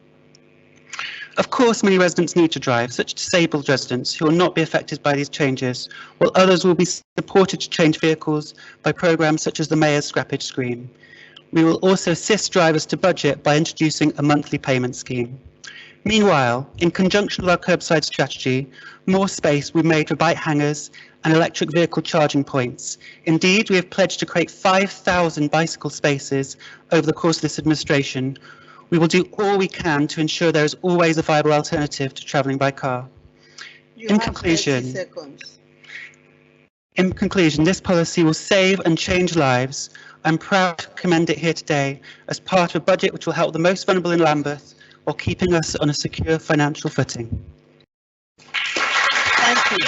Of course, many residents need to drive, such as disabled residents who will not be affected by these changes, while others will be supported to change vehicles by programmes such as the Mayor's Scrappage Scheme. We will also assist drivers to budget by introducing a monthly payment scheme. Meanwhile, in conjunction with our curbside strategy, more space will be made for bike hangers and electric vehicle charging points. Indeed, we have pledged to create 5,000 bicycle spaces over the course of this administration. We will do all we can to ensure there is always a viable alternative to travelling by car. In conclusion, this policy will save and change lives. I'm proud to commend it here today as part of a budget which will help the most vulnerable in Lambeth while keeping us on a secure financial footing. Thank you.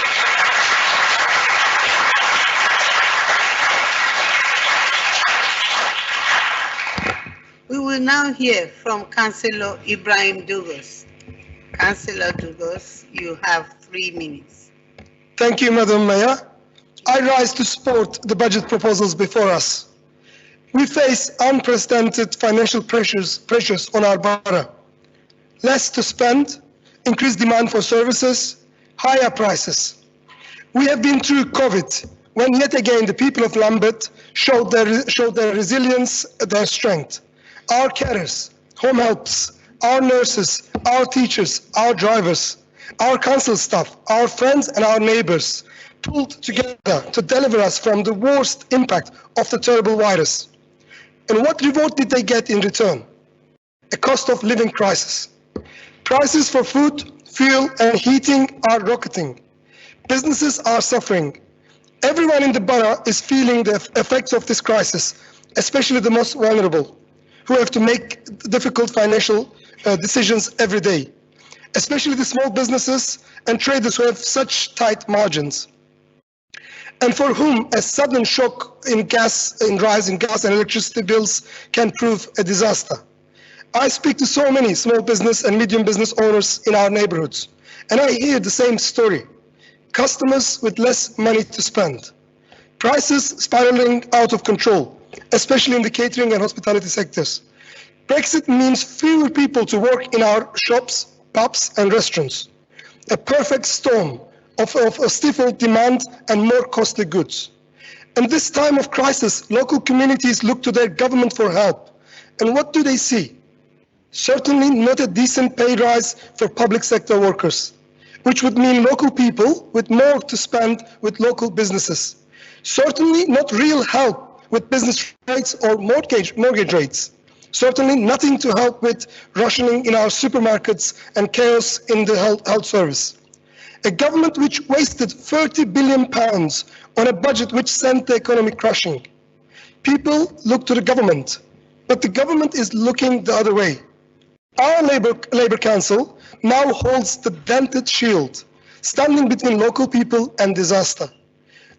We will now hear from Councillor Ibrahim Douglas. Councillor Douglas, you have 3 minutes. Thank you, Madam Mayor. I rise to support the budget proposals before us. We face unprecedented financial pressures on our borough. Less to spend, increased demand for services, higher prices. We have been through COVID, when yet again the people of Lambeth showed their resilience, their strength. Our carers, home helps, our nurses, our teachers, our drivers, our council staff, our friends and our neighbours pulled together to deliver us from the worst impact of the terrible virus. And what reward did they get in return? A cost of living crisis. Prices for food, fuel and heating are rocketing. Businesses are suffering. Everyone in the borough is feeling the effects of this crisis, especially the most vulnerable, who have to make difficult financial decisions every day. especially the small businesses and traders who have such tight margins, and for whom a sudden shock in rise in gas and electricity bills can prove a disaster. I speak to so many small business and medium business owners in our neighborhoods, and I hear the same story. Customers with less money to spend. Prices spiraling out of control, especially in the catering and hospitality sectors. Brexit means fewer people to work in our shops, pubs and restaurants. A perfect storm of a stifled demand and more costly goods. In this time of crisis, local communities look to their government for help. And what do they see? Certainly not a decent pay rise for public sector workers, which would mean local people with more to spend with local businesses. Certainly not real help with business rates or mortgage rates. Certainly nothing to help with rationing in our supermarkets and chaos in the health service. A government which wasted £30 billion on a budget which sent the economy crashing. People look to the government, but the government is looking the other way. Our Labour Council now holds the dented shield, standing between local people and disaster.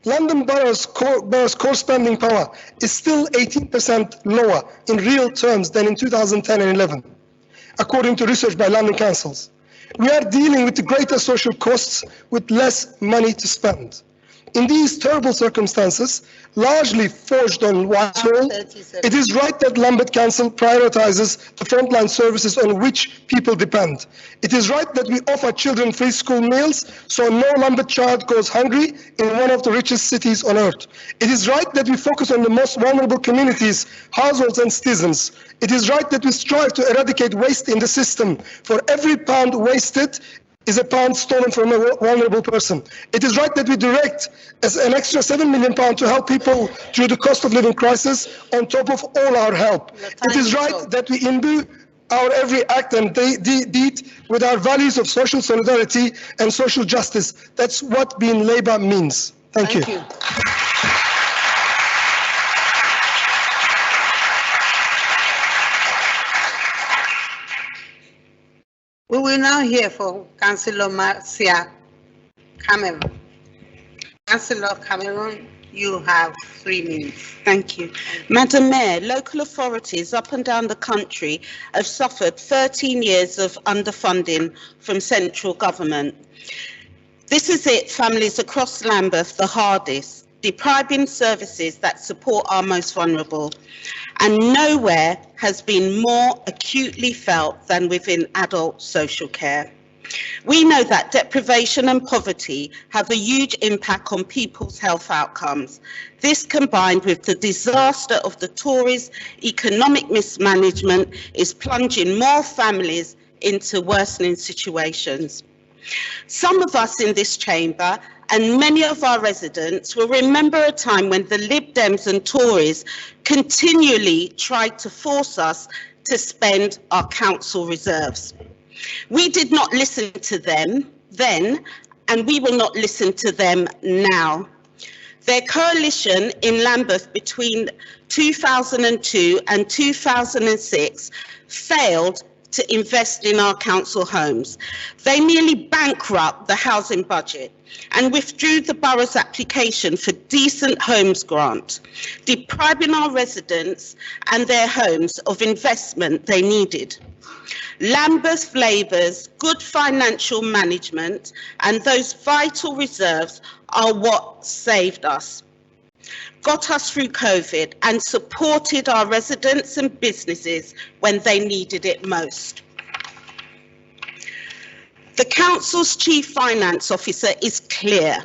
London Borough's core spending power is still 18% lower in real terms than in 2010 and 11, according to research by London councils. We are dealing with the greater social costs with less money to spend. In these terrible circumstances, largely forged on Whitehall, it is right that Lambeth Council prioritises the frontline services on which people depend. It is right that we offer children free school meals so no Lambeth child goes hungry in one of the richest cities on earth. It is right that we focus on the most vulnerable communities, households and citizens. It is right that we strive to eradicate waste in the system. For every pound wasted, is a pound stolen from a vulnerable person. It is right that we direct as an extra £7 million to help people through the cost of living crisis on top of all our help. It is right that we imbue our every act and deed with our values of social solidarity and social justice. That's what being Labour means. Thank you. We will now hear from Councillor Marcia Cameron. Councillor Cameron, you have 3 minutes. Thank you. Madam Mayor, local authorities up and down the country have suffered 13 years of underfunding from central government. This has hit families across Lambeth the hardest, depriving services that support our most vulnerable. And nowhere has been more acutely felt than within adult social care. We know that deprivation and poverty have a huge impact on people's health outcomes. This, combined with the disaster of the Tories' economic mismanagement, is plunging more families into worsening situations. Some of us in this chamber and many of our residents will remember a time when the Lib Dems and Tories continually tried to force us to spend our council reserves. We did not listen to them then, and we will not listen to them now. Their coalition in Lambeth between 2002 and 2006 failed to invest in our council homes. They nearly bankrupt the housing budget and withdrew the borough's application for decent homes grant, depriving our residents and their homes of investment they needed. Lambeth Labour's good financial management and those vital reserves are what saved us, got us through COVID and supported our residents and businesses when they needed it most. The Council's Chief Finance Officer is clear.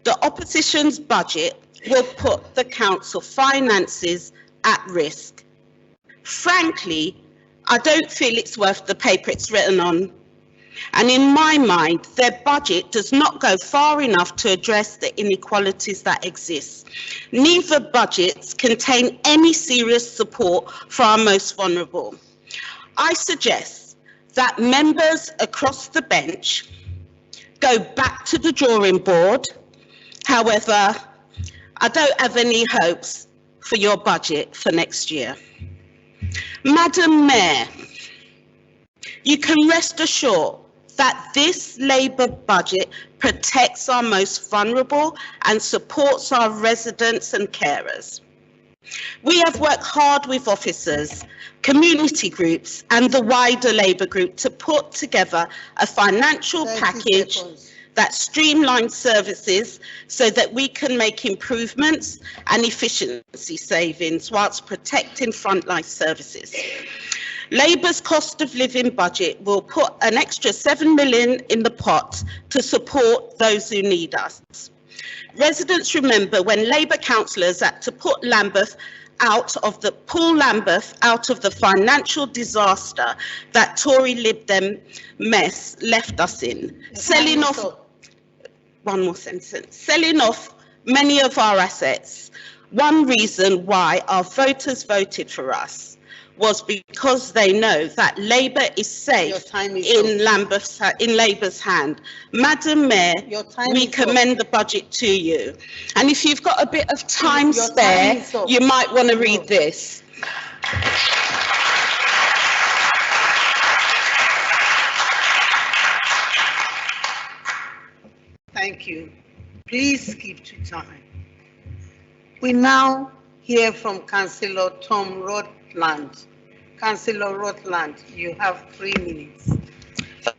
The opposition's budget will put the Council finances at risk. Frankly, I don't feel it's worth the paper it's written on. And in my mind, their budget does not go far enough to address the inequalities that exist. Neither budgets contain any serious support for our most vulnerable. I suggest that members across the bench go back to the drawing board. However, I don't have any hopes for your budget for next year. Madam Mayor, you can rest assured that this Labour budget protects our most vulnerable and supports our residents and carers. We have worked hard with officers, community groups and the wider Labour group to put together a financial package that streamlines services so that we can make improvements and efficiency savings whilst protecting frontline services. Labour's cost of living budget will put an extra 7 million in the pot to support those who need us. Residents remember when Labour councillors had to pull Lambeth out of the financial disaster that Tory Lib Dem mess left us in, selling off many of our assets. One reason why our voters voted for us was because they know that Labour is safe in Labour's hand. Madam Mayor, we commend the budget to you. And if you've got a bit of time spare, you might want to read this. Thank you. Please keep to time. We now hear from Councillor Tom Rutland. Councillor Rutland, you have 3 minutes.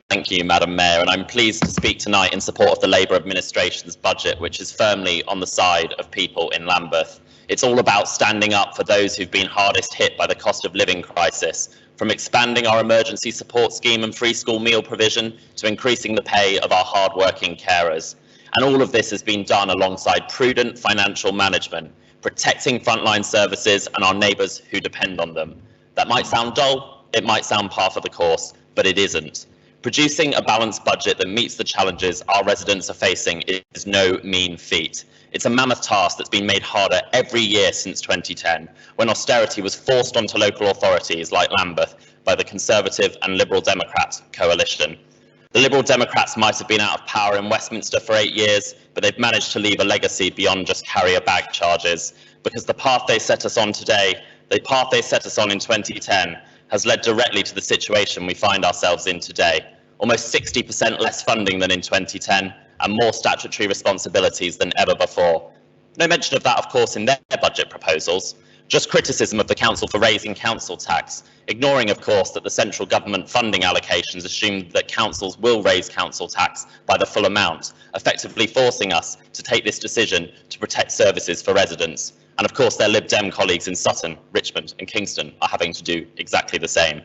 Thank you, Madam Mayor, and I'm pleased to speak tonight in support of the Labour administration's budget, which is firmly on the side of people in Lambeth. It's all about standing up for those who've been hardest hit by the cost of living crisis, from expanding our emergency support scheme and free school meal provision to increasing the pay of our hard-working carers. And all of this has been done alongside prudent financial management, protecting frontline services and our neighbours who depend on them. That might sound dull, it might sound par for the course, but it isn't. Producing a balanced budget that meets the challenges our residents are facing is no mean feat. It's a mammoth task that's been made harder every year since 2010, when austerity was forced onto local authorities like Lambeth by the Conservative and Liberal Democrat coalition. The Liberal Democrats might have been out of power in Westminster for 8 years, but they've managed to leave a legacy beyond just carrier bag charges, because the path they set us on today, the path they set us on in 2010, has led directly to the situation we find ourselves in today. Almost 60% less funding than in 2010 and more statutory responsibilities than ever before. No mention of that, of course, in their budget proposals. Just criticism of the council for raising council tax, ignoring, of course, that the central government funding allocations assumed that councils will raise council tax by the full amount, effectively forcing us to take this decision to protect services for residents. And of course, their Lib Dem colleagues in Sutton, Richmond and Kingston are having to do exactly the same.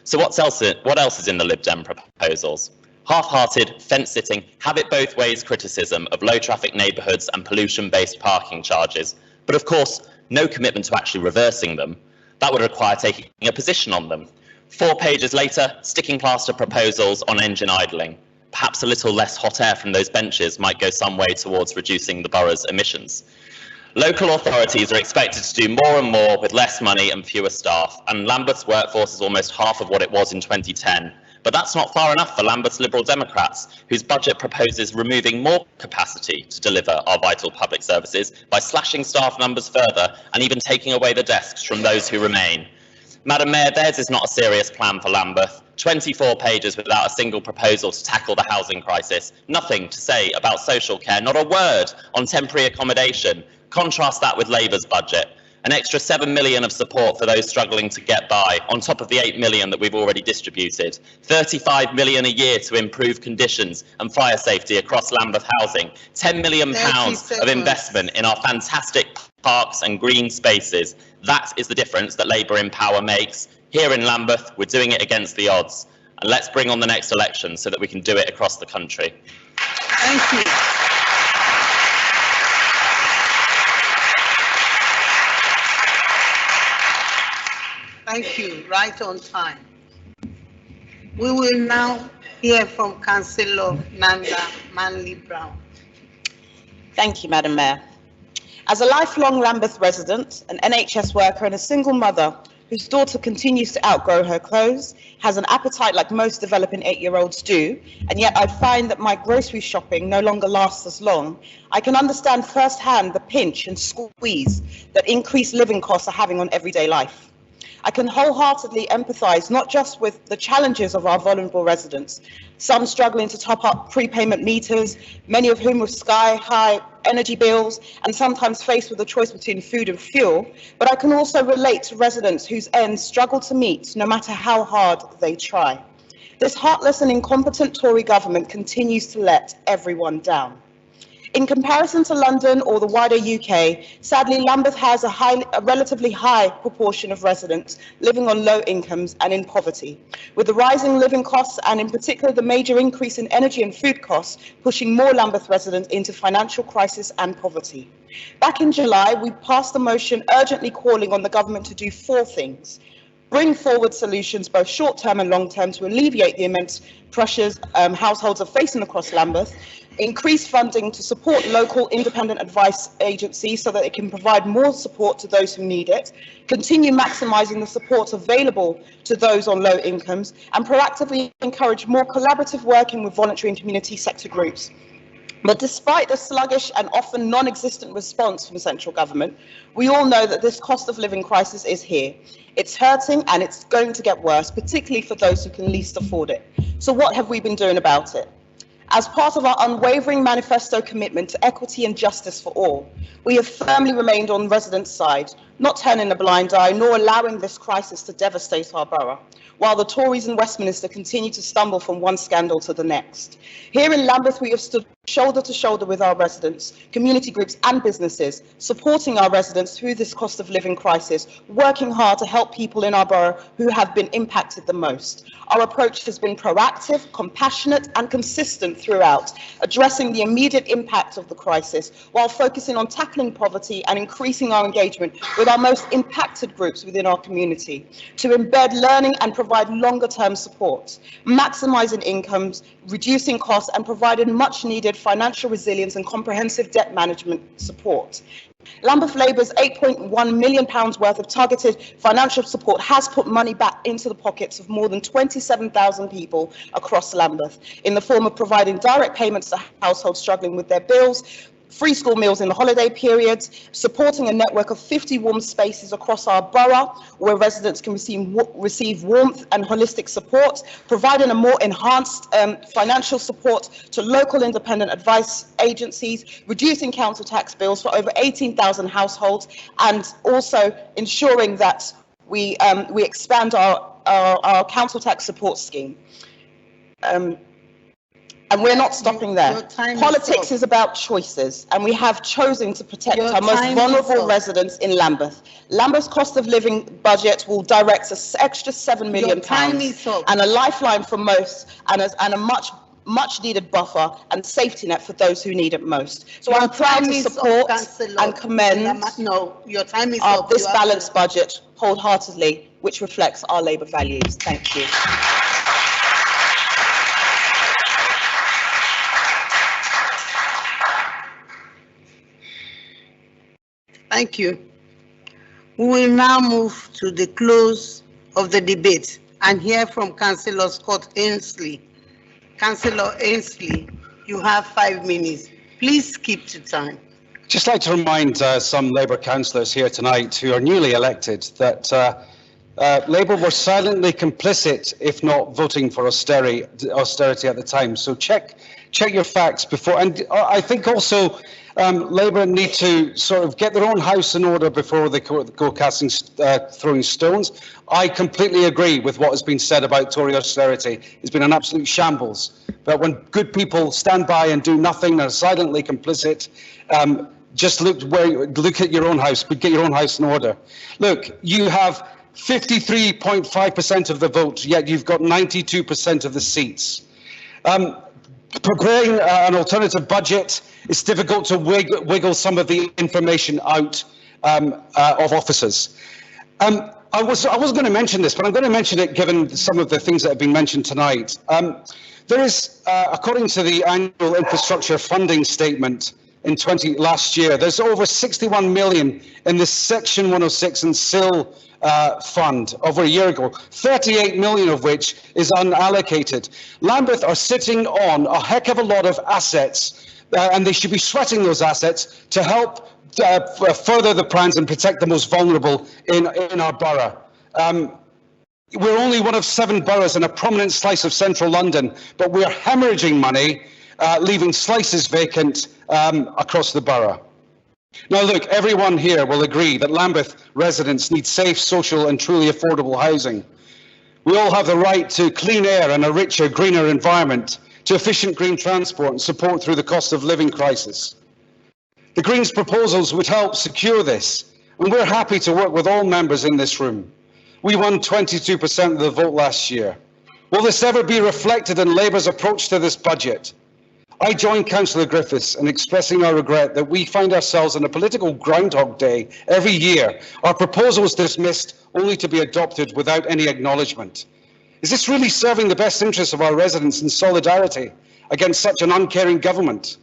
So what else is in the Lib Dem proposals? Half-hearted, fence-sitting, have-it-both-ways criticism of low-traffic neighbourhoods and pollution-based parking charges, but of course, no commitment to actually reversing them. That would require taking a position on them. 4 pages later, sticking plaster proposals on engine idling. Perhaps a little less hot air from those benches might go some way towards reducing the borough's emissions. Local authorities are expected to do more and more with less money and fewer staff, and Lambeth's workforce is almost half of what it was in 2010. But that's not far enough for Lambeth's Liberal Democrats, whose budget proposes removing more capacity to deliver our vital public services by slashing staff numbers further and even taking away the desks from those who remain. Madam Mayor, theirs is not a serious plan for Lambeth. 24 pages without a single proposal to tackle the housing crisis. Nothing to say about social care, not a word on temporary accommodation. Contrast that with Labour's budget. An extra 7 million of support for those struggling to get by, on top of the 8 million that we've already distributed. 35 million a year to improve conditions and fire safety across Lambeth housing. 10 million pounds of investment in our fantastic parks and green spaces. That is the difference that Labour in power makes. Here in Lambeth, we're doing it against the odds. And let's bring on the next election so that we can do it across the country. Thank you. Thank you. Right on time. We will now hear from Councillor Nanda Manley-Browne. Thank you, Madam Mayor. As a lifelong Lambeth resident, an NHS worker and a single mother whose daughter continues to outgrow her clothes, has an appetite like most developing 8-year-olds do, and yet I find that my grocery shopping no longer lasts as long, I can understand firsthand the pinch and squeeze that increased living costs are having on everyday life. I can wholeheartedly empathise not just with the challenges of our vulnerable residents, some struggling to top up prepayment meters, many of whom with sky-high energy bills and sometimes faced with a choice between food and fuel, but I can also relate to residents whose ends struggle to meet no matter how hard they try. This heartless and incompetent Tory government continues to let everyone down. In comparison to London or the wider UK, sadly, Lambeth has a relatively high proportion of residents living on low incomes and in poverty, with the rising living costs and in particular the major increase in energy and food costs pushing more Lambeth residents into financial crisis and poverty. Back in July, we passed a motion urgently calling on the government to do 4 things. Bring forward solutions, both short-term and long-term, to alleviate the immense pressures households are facing across Lambeth, increase funding to support local independent advice agencies so that it can provide more support to those who need it, continue maximising the support available to those on low incomes, and proactively encourage more collaborative working with voluntary and community sector groups. But despite the sluggish and often non-existent response from central government, we all know that this cost of living crisis is here. It's hurting and it's going to get worse, particularly for those who can least afford it. So what have we been doing about it? As part of our unwavering manifesto commitment to equity and justice for all, we have firmly remained on residents' side, not turning a blind eye nor allowing this crisis to devastate our borough, while the Tories in Westminster continue to stumble from one scandal to the next. Here in Lambeth, we have stood shoulder to shoulder with our residents, community groups and businesses, supporting our residents through this cost of living crisis, working hard to help people in our borough who have been impacted the most. Our approach has been proactive, compassionate and consistent throughout, addressing the immediate impact of the crisis while focusing on tackling poverty and increasing our engagement with our most impacted groups within our community, to embed learning and provide longer-term support, maximising incomes, reducing costs and providing much-needed financial resilience and comprehensive debt management support. Lambeth Labour's £8.1 million worth of targeted financial support has put money back into the pockets of more than 27,000 people across Lambeth in the form of providing direct payments to households struggling with their bills, free school meals in the holiday periods, supporting a network of 50 warm spaces across our borough where residents can receive warmth and holistic support, providing a more enhanced financial support to local independent advice agencies, reducing council tax bills for over 18,000 households, and also ensuring that we expand our council tax support scheme. And we're not stopping there. Politics is about choices, and we have chosen to protect our most vulnerable residents in Lambeth. Lambeth's cost of living budget will direct an extra £7 million and a lifeline for most, and a much needed buffer and safety net for those who need it most. So I'm proud to support and commend this balanced budget wholeheartedly, which reflects our Labour values. Thank you. Thank you. We will now move to the close of the debate and hear from Councillor Scott Ainsley. Councillor Ainsley, you have 5 minutes. Please keep to time. Just like to remind some Labour councillors here tonight who are newly elected that Labour were silently complicit, if not voting for austerity at the time. So check your facts before. And I think also Labour need to sort of get their own house in order before they go throwing stones. I completely agree with what has been said about Tory austerity. It's been an absolute shambles. But when good people stand by and do nothing and are silently complicit, just look at your own house, but get your own house in order. Look, you have 53.5% of the vote, yet you've got 92% of the seats. Preparing an alternative budget, it's difficult to wiggle some of the information out of officers. I wasn't going to mention this, but I'm going to mention it given some of the things that have been mentioned tonight. There is, according to the annual infrastructure funding statement in last year, there's over 61 million in the Section 106 and SIL fund over a year ago, 38 million of which is unallocated. Lambeth are sitting on a heck of a lot of assets, and they should be sweating those assets to help further the plans and protect the most vulnerable in our borough. We're only one of 7 boroughs in a prominent slice of central London, but we're hemorrhaging money, leaving slices vacant across the borough. Now look, everyone here will agree that Lambeth residents need safe, social and truly affordable housing. We all have the right to clean air and a richer, greener environment, to efficient green transport and support through the cost of living crisis. The Greens' proposals would help secure this, and we're happy to work with all members in this room. We won 22% of the vote last year. Will this ever be reflected in Labour's approach to this budget? I join Councillor Griffiths in expressing our regret that we find ourselves in a political Groundhog Day every year. Our proposals dismissed only to be adopted without any acknowledgement. Is this really serving the best interests of our residents in solidarity against such an uncaring government?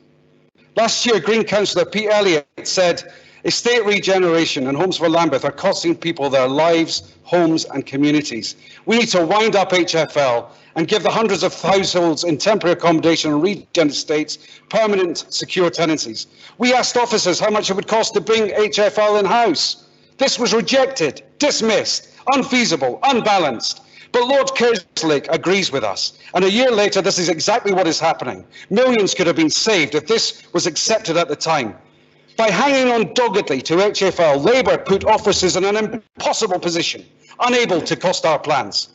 Last year, Green Councillor Pete Elliott said, estate regeneration and Homes for Lambeth are costing people their lives, homes and communities. We need to wind up HFL and give the hundreds of households in temporary accommodation and regen estates permanent secure tenancies. We asked officers how much it would cost to bring HFL in-house. This was rejected, dismissed, unfeasible, unbalanced. But Lord Kerslake agrees with us, and a year later this is exactly what is happening. Millions could have been saved if this was accepted at the time. By hanging on doggedly to HFL, Labour put officers in an impossible position, unable to cost our plans.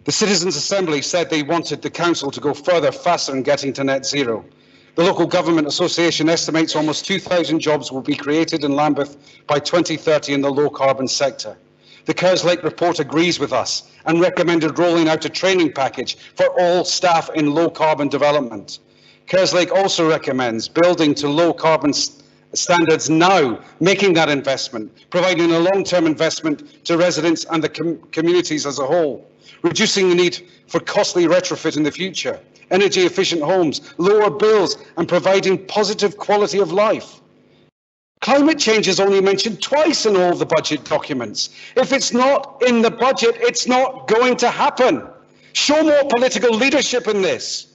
The Citizens' Assembly said they wanted the Council to go further, faster in getting to net zero. The Local Government Association estimates almost 2,000 jobs will be created in Lambeth by 2030 in the low-carbon sector. The Kerslake report agrees with us and recommended rolling out a training package for all staff in low-carbon development. Kerslake also recommends building to low-carbon standards now, making that investment, providing a long-term investment to residents and the communities as a whole, reducing the need for costly retrofit in the future, energy-efficient homes, lower bills, and providing positive quality of life. Climate change is only mentioned twice in all the budget documents. If it's not in the budget, it's not going to happen. Show more political leadership in this.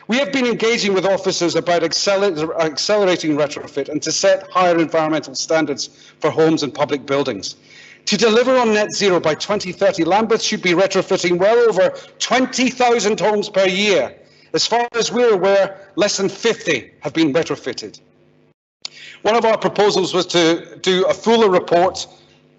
We have been engaging with officers about accelerating retrofit and to set higher environmental standards for homes and public buildings. To deliver on net zero by 2030, Lambeth should be retrofitting well over 20,000 homes per year. As far as we're aware, less than 50 have been retrofitted. One of our proposals was to do a fuller report,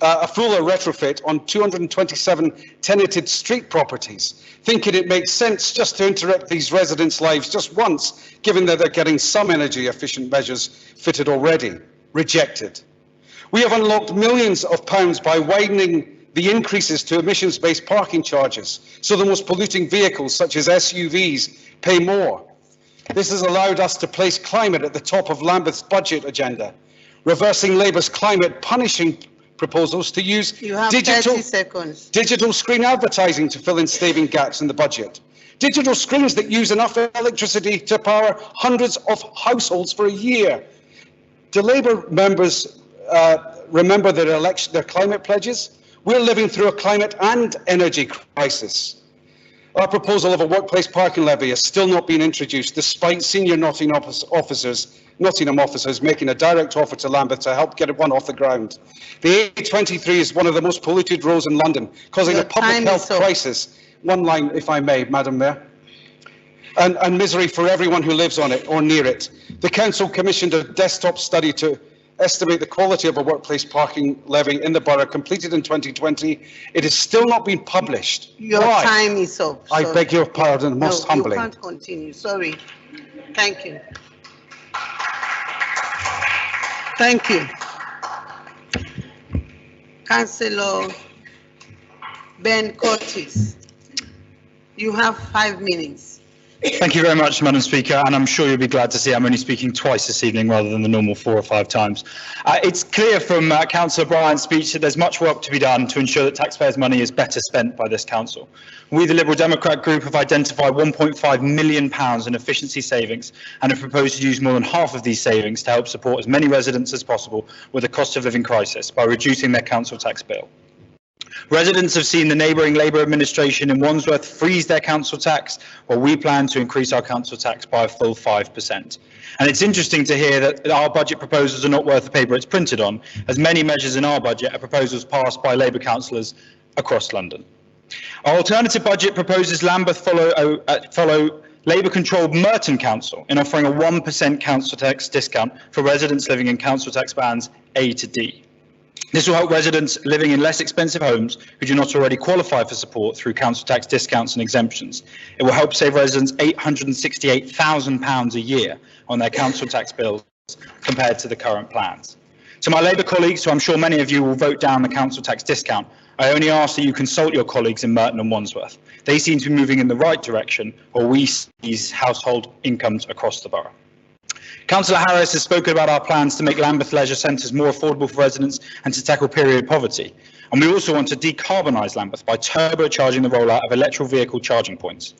a fuller retrofit on 227 tenanted street properties, thinking it makes sense just to interrupt these residents' lives just once, given that they're getting some energy efficient measures fitted already. Rejected. We have unlocked millions of pounds by widening the increases to emissions-based parking charges, so the most polluting vehicles, such as SUVs, pay more. This has allowed us to place climate at the top of Lambeth's budget agenda, reversing Labour's climate punishing proposals to use digital screen advertising to fill in staving gaps in the budget. Digital screens that use enough electricity to power hundreds of households for a year. Do Labour members remember their climate pledges? We're living through a climate and energy crisis. Our proposal of a workplace parking levy has still not been introduced, despite senior Nottingham officers making a direct offer to Lambeth to help get one off the ground. The A23 is one of the most polluted roads in London, causing a public health crisis. One line, if I may, Madam Mayor. And misery for everyone who lives on it or near it. The Council commissioned a desktop study to estimate the quality of a workplace parking levy in the borough, completed in 2020. It has still not been published. Your time is up. I beg your pardon, most humbly. You can't continue. Sorry. Thank you. Thank you. Councillor Ben Curtis, you have 5 minutes. Thank you very much, Madam Speaker, and I'm sure you'll be glad to see I'm only speaking twice this evening rather than the normal 4 or 5 times. It's clear from Councillor Bryant's speech that there's much work to be done to ensure that taxpayers' money is better spent by this council. We, the Liberal Democrat Group, have identified £1.5 million in efficiency savings and have proposed to use more than half of these savings to help support as many residents as possible with a cost of living crisis by reducing their council tax bill. Residents have seen the neighbouring Labour administration in Wandsworth freeze their council tax, while we plan to increase our council tax by a full 5%. And it's interesting to hear that our budget proposals are not worth the paper it's printed on, as many measures in our budget are proposals passed by Labour councillors across London. Our alternative budget proposes Lambeth follow Labour-controlled Merton Council in offering a 1% council tax discount for residents living in council tax bands A to D. This will help residents living in less expensive homes who do not already qualify for support through council tax discounts and exemptions. It will help save residents £868,000 a year on their council tax bills compared to the current plans. To my Labour colleagues, who I'm sure many of you will vote down the council tax discount, I only ask that you consult your colleagues in Merton and Wandsworth. They seem to be moving in the right direction, while we seize household incomes across the borough. Councillor Harris has spoken about our plans to make Lambeth leisure centres more affordable for residents and to tackle period poverty. And we also want to decarbonise Lambeth by turbocharging the rollout of electric vehicle charging points.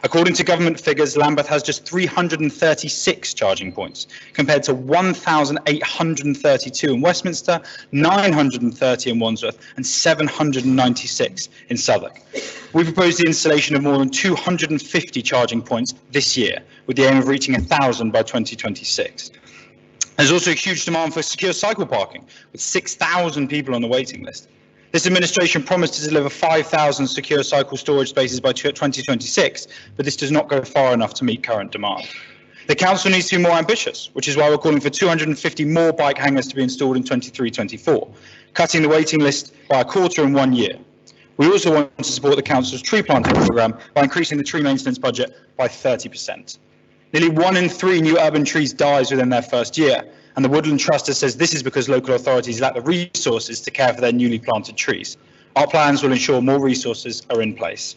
According to government figures, Lambeth has just 336 charging points, compared to 1,832 in Westminster, 930 in Wandsworth, and 796 in Southwark. We propose the installation of more than 250 charging points this year, with the aim of reaching 1,000 by 2026. There's also a huge demand for secure cycle parking, with 6,000 people on the waiting list. This administration promised to deliver 5,000 secure cycle storage spaces by 2026, but this does not go far enough to meet current demand. The council needs to be more ambitious, which is why we're calling for 250 more bike hangers to be installed in 23-24, cutting the waiting list by a quarter in 1 year. We also want to support the council's tree planting programme by increasing the tree maintenance budget by 30%. Nearly 1 in 3 new urban trees dies within their first year, and the Woodland Trust says this is because local authorities lack the resources to care for their newly planted trees. Our plans will ensure more resources are in place.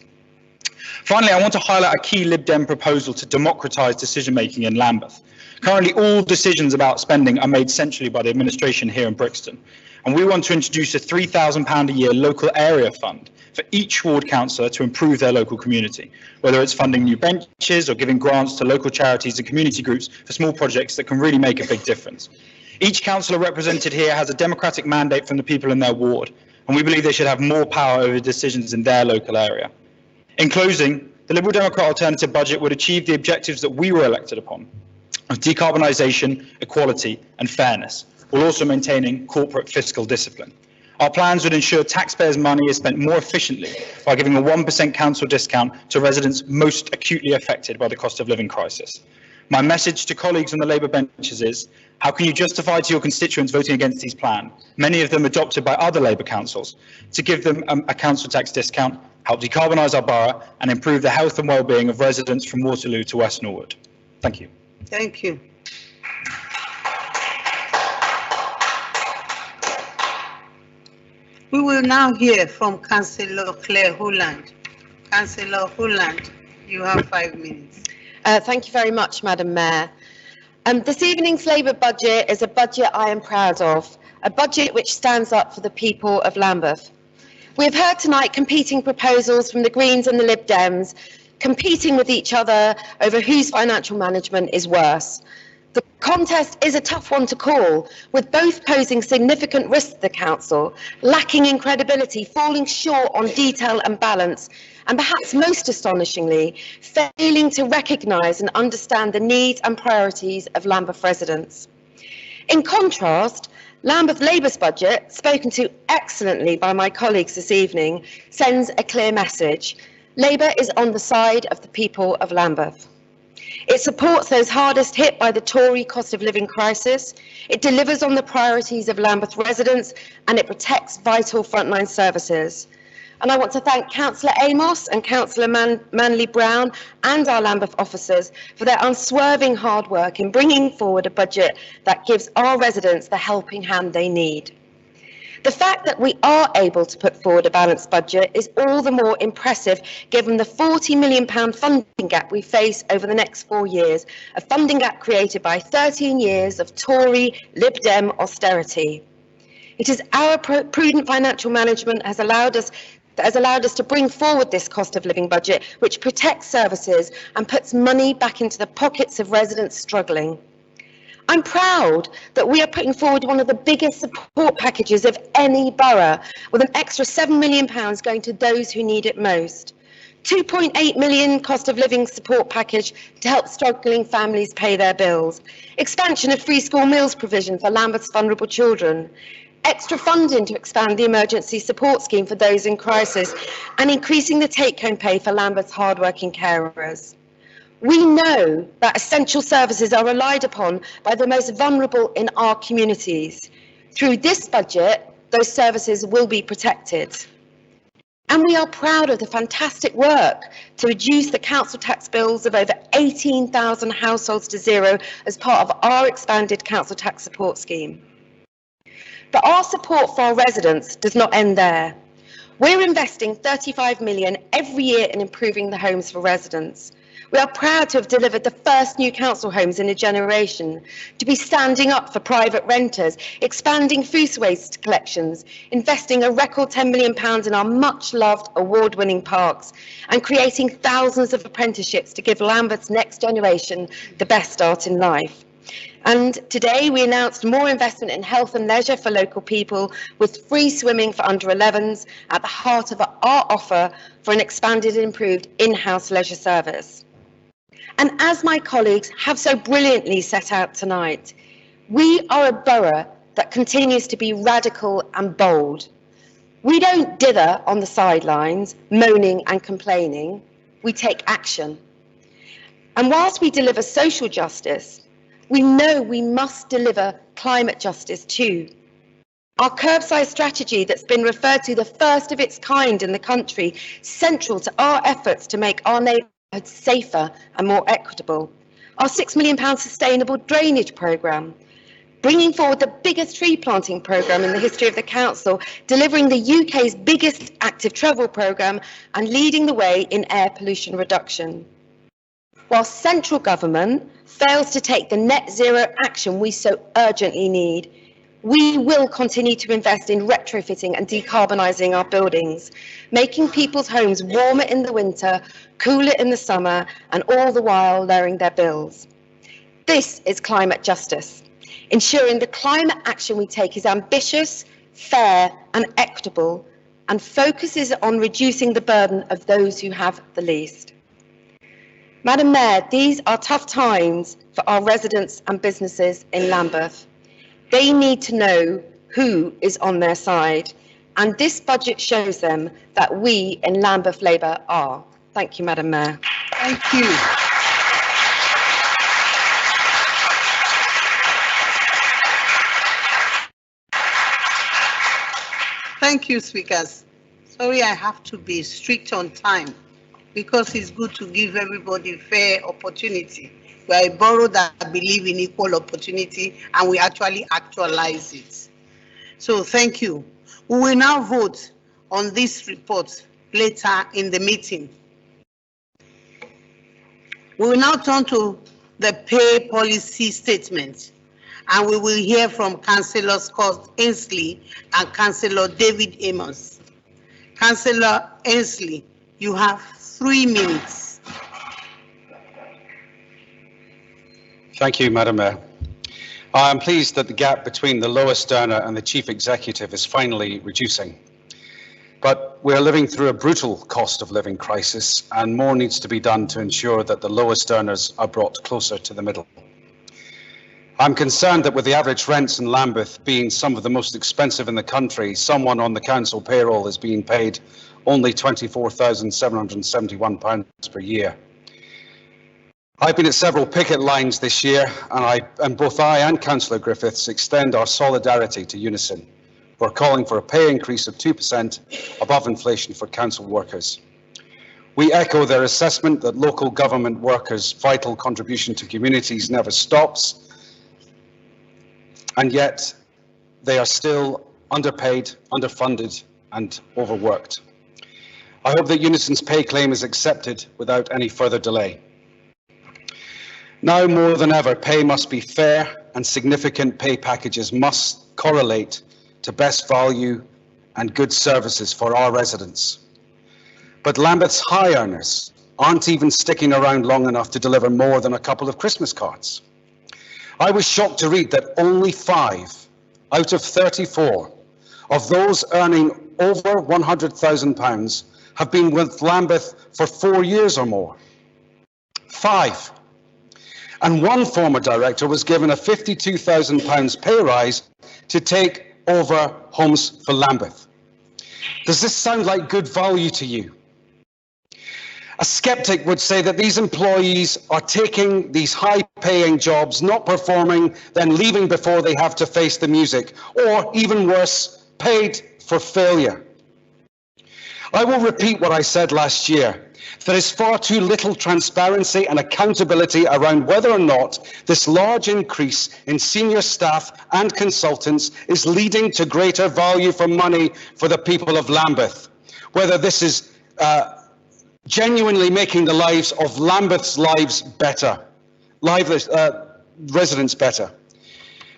Finally, I want to highlight a key Lib Dem proposal to democratise decision-making in Lambeth. Currently, all decisions about spending are made centrally by the administration here in Brixton, and we want to introduce a £3,000 a year local area fund for each ward councillor to improve their local community, whether it's funding new benches or giving grants to local charities and community groups for small projects that can really make a big difference. Each councillor represented here has a democratic mandate from the people in their ward, and we believe they should have more power over decisions in their local area. In closing, the Liberal Democrat alternative budget would achieve the objectives that we were elected upon, of decarbonisation, equality and fairness, while also maintaining corporate fiscal discipline. Our plans would ensure taxpayers' money is spent more efficiently by giving a 1% council discount to residents most acutely affected by the cost of living crisis. My message to colleagues on the Labour benches is, how can you justify to your constituents voting against these plans, many of them adopted by other Labour councils, to give them a council tax discount, help decarbonise our borough and improve the health and well-being of residents from Waterloo to West Norwood? Thank you. Thank you. We will now hear from Councillor Claire Holland. Councillor Holland, you have 5 minutes. Thank you very much, Madam Mayor. This evening's Labour budget is a budget I am proud of, a budget which stands up for the people of Lambeth. We have heard tonight competing proposals from the Greens and the Lib Dems, competing with each other over whose financial management is worse. The contest is a tough one to call, with both posing significant risks to the council, lacking in credibility, falling short on detail and balance, and perhaps most astonishingly, failing to recognise and understand the needs and priorities of Lambeth residents. In contrast, Lambeth Labour's budget, spoken to excellently by my colleagues this evening, sends a clear message. Labour is on the side of the people of Lambeth. It supports those hardest hit by the Tory cost of living crisis, it delivers on the priorities of Lambeth residents, and it protects vital frontline services. And I want to thank Councillor Amos and Councillor Manley-Browne and our Lambeth officers for their unswerving hard work in bringing forward a budget that gives our residents the helping hand they need. The fact that we are able to put forward a balanced budget is all the more impressive given the £40 million funding gap we face over the next 4 years, a funding gap created by 13 years of Tory Lib Dem austerity. It is our prudent financial management that has allowed us to bring forward this cost of living budget, which protects services and puts money back into the pockets of residents struggling. I'm proud that we are putting forward one of the biggest support packages of any borough, with an extra £7 million going to those who need it most. 2.8 million cost of living support package to help struggling families pay their bills. Expansion of free school meals provision for Lambeth's vulnerable children. Extra funding to expand the emergency support scheme for those in crisis, and increasing the take-home pay for Lambeth's hardworking carers. We know that essential services are relied upon by the most vulnerable in our communities. Through this budget, those services will be protected. And we are proud of the fantastic work to reduce the council tax bills of over 18,000 households to zero as part of our expanded council tax support scheme. But our support for our residents does not end there. We're investing 35 million every year in improving the homes for residents. We are proud to have delivered the first new council homes in a generation, to be standing up for private renters, expanding food waste collections, investing a record £10 million in our much-loved award-winning parks, and creating thousands of apprenticeships to give Lambeth's next generation the best start in life. And today we announced more investment in health and leisure for local people, with free swimming for under 11s at the heart of our offer for an expanded and improved in-house leisure service. And as my colleagues have so brilliantly set out tonight, we are a borough that continues to be radical and bold. We don't dither on the sidelines, moaning and complaining. We take action. And whilst we deliver social justice, we know we must deliver climate justice too. Our curbside strategy, that's been referred to the first of its kind in the country, central to our efforts to make our neighbourhoods safer and more equitable. Our £6 million sustainable drainage programme, bringing forward the biggest tree planting programme in the history of the council, delivering the UK's biggest active travel programme, and leading the way in air pollution reduction. While central government fails to take the net zero action we so urgently need, we will continue to invest in retrofitting and decarbonising our buildings, making people's homes warmer in the winter, cooler in the summer, and all the while lowering their bills. This is climate justice, ensuring the climate action we take is ambitious, fair and equitable, and focuses on reducing the burden of those who have the least. Madam Mayor, these are tough times for our residents and businesses in Lambeth. They need to know who is on their side, and this budget shows them that we in Lambeth Labour are. Thank you, Madam Mayor. Thank you. Thank you, speakers. Sorry, I have to be strict on time because it's good to give everybody fair opportunity. We are a borough that believe in equal opportunity, and we actually actualize it. So thank you. We will now vote on this report later in the meeting. We will now turn to the pay policy statement, and we will hear from Councillor Scott Ainsley and Councillor David Amos. Councillor Ainsley, you have 3 minutes. Thank you, Madam Mayor. I am pleased that the gap between the lowest earner and the chief executive is finally reducing. But we are living through a brutal cost of living crisis, and more needs to be done to ensure that the lowest earners are brought closer to the middle. I'm concerned that with the average rents in Lambeth being some of the most expensive in the country, someone on the council payroll is being paid only £24,771 per year. I've been at several picket lines this year, and both I and Councillor Griffiths extend our solidarity to Unison. We're calling for a pay increase of 2% above inflation for council workers. We echo their assessment that local government workers' vital contribution to communities never stops, and yet they are still underpaid, underfunded and overworked. I hope that Unison's pay claim is accepted without any further delay. Now more than ever, pay must be fair, and significant pay packages must correlate to best value and good services for our residents. But Lambeth's high earners aren't even sticking around long enough to deliver more than a couple of Christmas cards. I was shocked to read that only 5 out of 34 of those earning over £100,000 have been with Lambeth for 4 years or more. 5. And one former director was given a £52,000 pay rise to take over Homes for Lambeth. Does this sound like good value to you? A skeptic would say that these employees are taking these high-paying jobs, not performing, then leaving before they have to face the music, or even worse, paid for failure. I will repeat what I said last year. There is far too little transparency and accountability around whether or not this large increase in senior staff and consultants is leading to greater value for money for the people of Lambeth. Whether this is genuinely making the lives of Lambeth's lives better, residents better.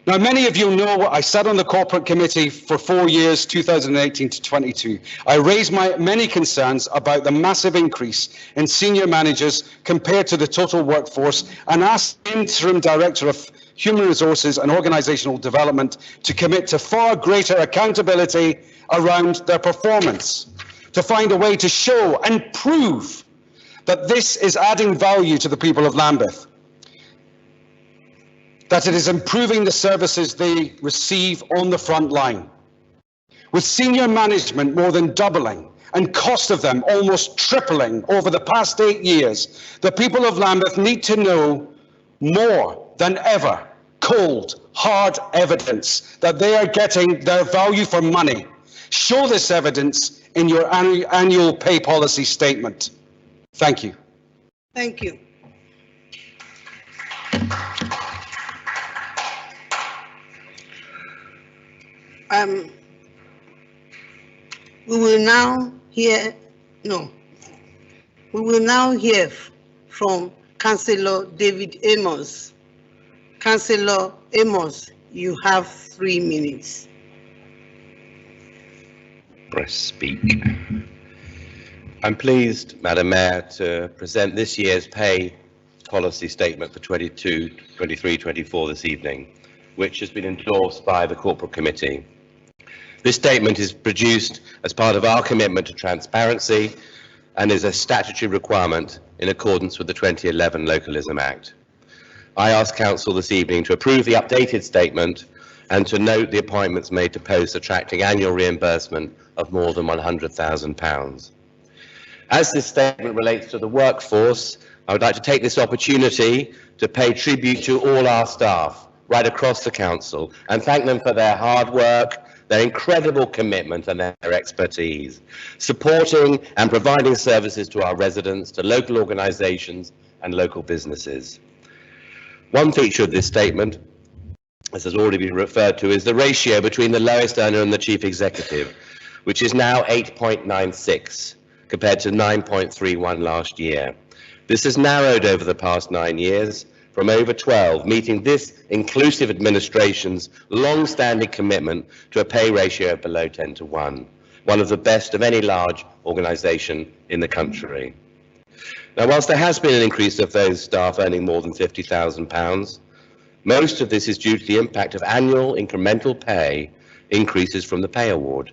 Now, many of you know I sat on the corporate committee for 4 years, 2018 to 22. I raised many concerns about the massive increase in senior managers compared to the total workforce, and asked the interim director of Human Resources and Organisational Development to commit to far greater accountability around their performance, to find a way to show and prove that this is adding value to the people of Lambeth, that it is improving the services they receive on the front line. With senior management more than doubling and cost of them almost tripling over the past 8 years, the people of Lambeth need to know more than ever cold, hard evidence that they are getting their value for money. Show this evidence in your annual pay policy statement. Thank you. Thank you. We will now hear from Councillor David Amos. Councillor Amos, you have 3 minutes. Press speak. I'm pleased, Madam Mayor, to present this year's pay policy statement for 22, 23, 24 this evening, which has been endorsed by the Corporate Committee. This statement is produced as part of our commitment to transparency and is a statutory requirement in accordance with the 2011 Localism Act. I ask Council this evening to approve the updated statement and to note the appointments made to posts attracting annual reimbursement of more than £100,000. As this statement relates to the workforce, I would like to take this opportunity to pay tribute to all our staff right across the Council and thank them for their hard work, their incredible commitment and their expertise, supporting and providing services to our residents, to local organisations and local businesses. One feature of this statement, as has already been referred to, is the ratio between the lowest earner and the Chief Executive, which is now 8.96 compared to 9.31 last year. This has narrowed over the past 9 years from over 12, meeting this inclusive administration's long-standing commitment to a pay ratio below 10 to 1, one of the best of any large organisation in the country. Now, whilst there has been an increase of those staff earning more than £50,000, most of this is due to the impact of annual incremental pay increases from the pay award.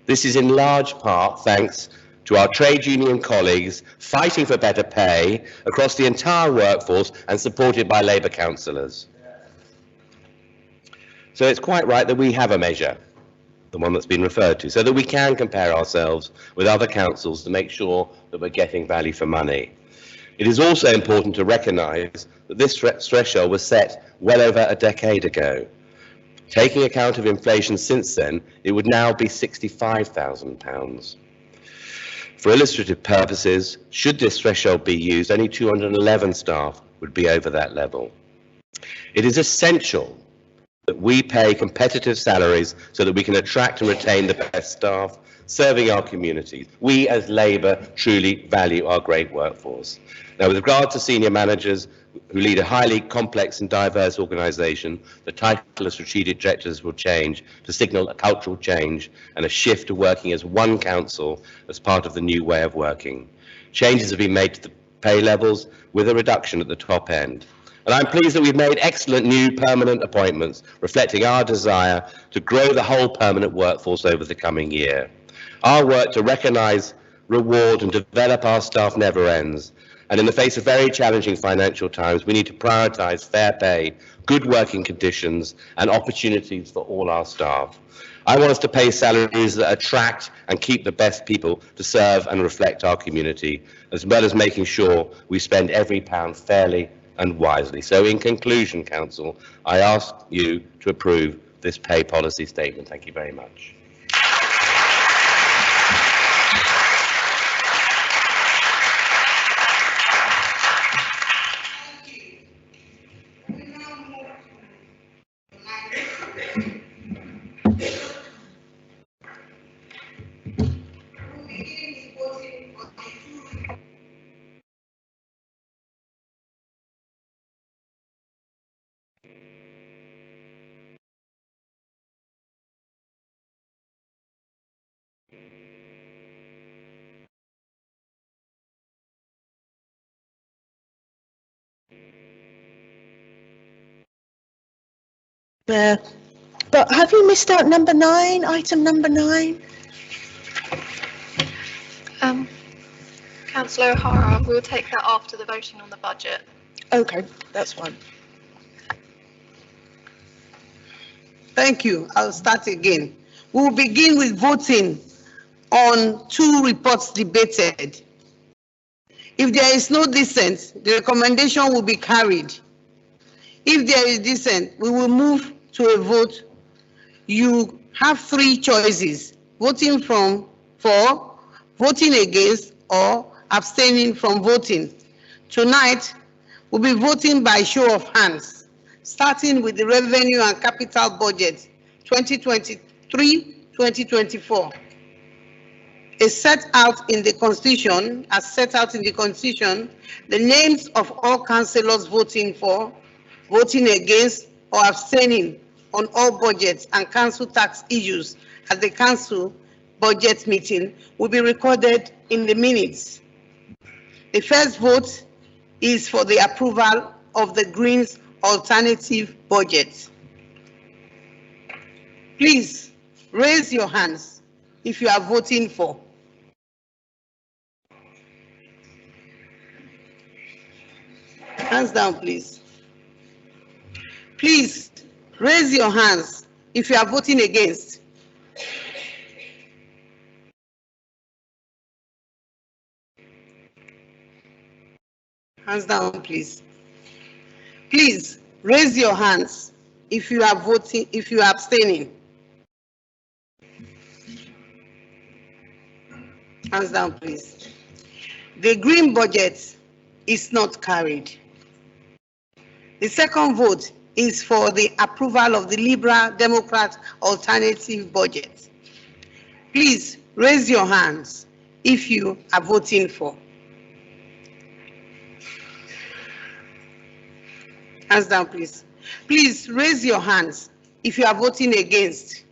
This is in large part thanks to our trade union colleagues fighting for better pay across the entire workforce and supported by Labour councillors. So it's quite right that we have a measure, the one that's been referred to, so that we can compare ourselves with other councils to make sure that we're getting value for money. It is also important to recognise that this threshold was set well over a decade ago. Taking account of inflation since then, it would now be £65,000. For illustrative purposes, should this threshold be used, only 211 staff would be over that level. It is essential that we pay competitive salaries so that we can attract and retain the best staff serving our communities. We as Labour truly value our great workforce. Now, with regard to senior managers who lead a highly complex and diverse organisation, the title of strategic directors will change to signal a cultural change and a shift to working as one council as part of the new way of working. Changes have been made to the pay levels with a reduction at the top end. And I'm pleased that we've made excellent new permanent appointments, reflecting our desire to grow the whole permanent workforce over the coming year. Our work to recognise, reward and develop our staff never ends. And in the face of very challenging financial times, we need to prioritise fair pay, good working conditions and opportunities for all our staff. I want us to pay salaries that attract and keep the best people to serve and reflect our community, as well as making sure we spend every pound fairly and wisely. So in conclusion, Council, I ask you to approve this pay policy statement. Thank you very much. But have you missed out number 9, item number 9? Councillor O'Hara, we'll take that after the voting on the budget. Okay, that's fine. Thank you. I'll start again. We will begin with voting on 2 reports debated. If there is no dissent, the recommendation will be carried. If there is dissent, we will move to a vote. You have 3 choices: voting for, voting against, or abstaining from voting. Tonight, we'll be voting by show of hands, starting with the Revenue and Capital Budget 2023-2024. As set out in the Constitution, the names of all councillors voting for, voting against, or abstaining on all budgets and council tax issues at the council budget meeting will be recorded in the minutes. The first vote is for the approval of the Greens alternative budget. Please raise your hands if you are voting for. Hands down, please. Please raise your hands if you are voting against. Hands down, please. Please raise your hands if you are voting, if you are abstaining. Hands down, please. The Green budget is not carried. The second vote is for the approval of the Liberal Democrat alternative budget. Please raise your hands if you are voting for. Hands down, please. Please raise your hands if you are voting against.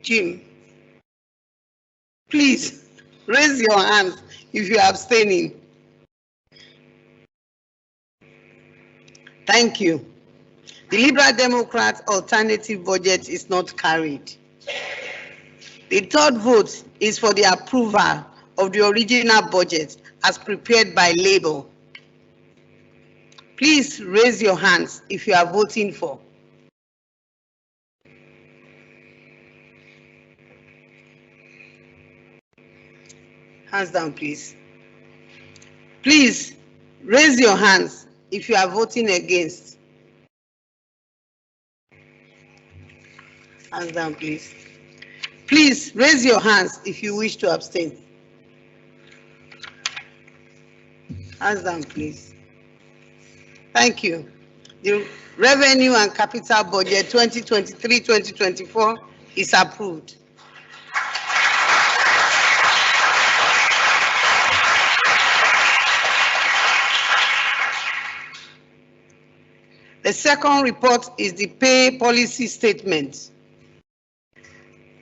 Jim, please raise your hands if you are abstaining. Thank you. The Liberal Democrat alternative budget is not carried. The third vote is for the approval of the original budget as prepared by Labour. Please raise your hands if you are voting for. Hands down, please. Please raise your hands if you are voting against. Hands down, please. Please raise your hands if you wish to abstain. Hands down, please. Thank you. The Revenue and Capital Budget 2023-2024 is approved. The second report is the pay policy statement.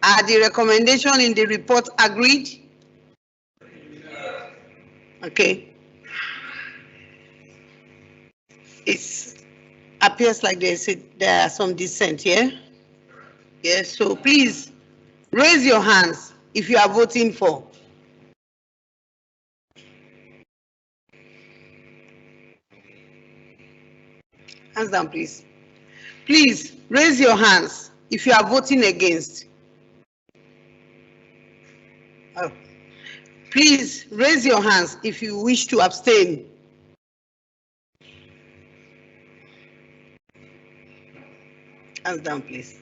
Are the recommendation in the report agreed? Okay. It appears like there are some dissent here. Yes, so please raise your hands if you are voting for. Hands down, please. Please raise your hands if you are voting against. Oh. Please raise your hands if you wish to abstain. Hands down, please.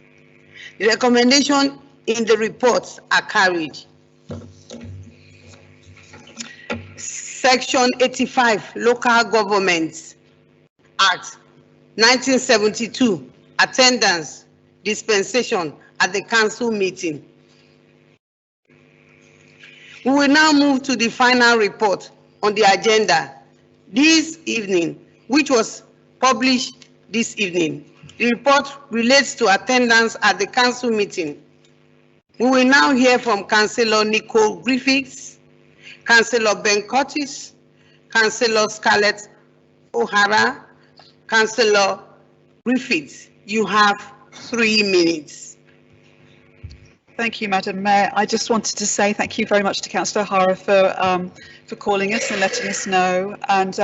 The recommendation in the reports are carried. Section 85, Local Governments Act 1972, attendance, dispensation at the council meeting. We will now move to the final report on the agenda this evening, which was published this evening. The report relates to attendance at the council meeting. We will now hear from Councillor Nicole Griffiths, Councillor Ben Curtis, Councillor Scarlett O'Hara, Councillor Griffiths. You have 3 minutes. Thank you, Madam Mayor. I just wanted to say thank you very much to Councillor O'Hara for calling us and letting us know. And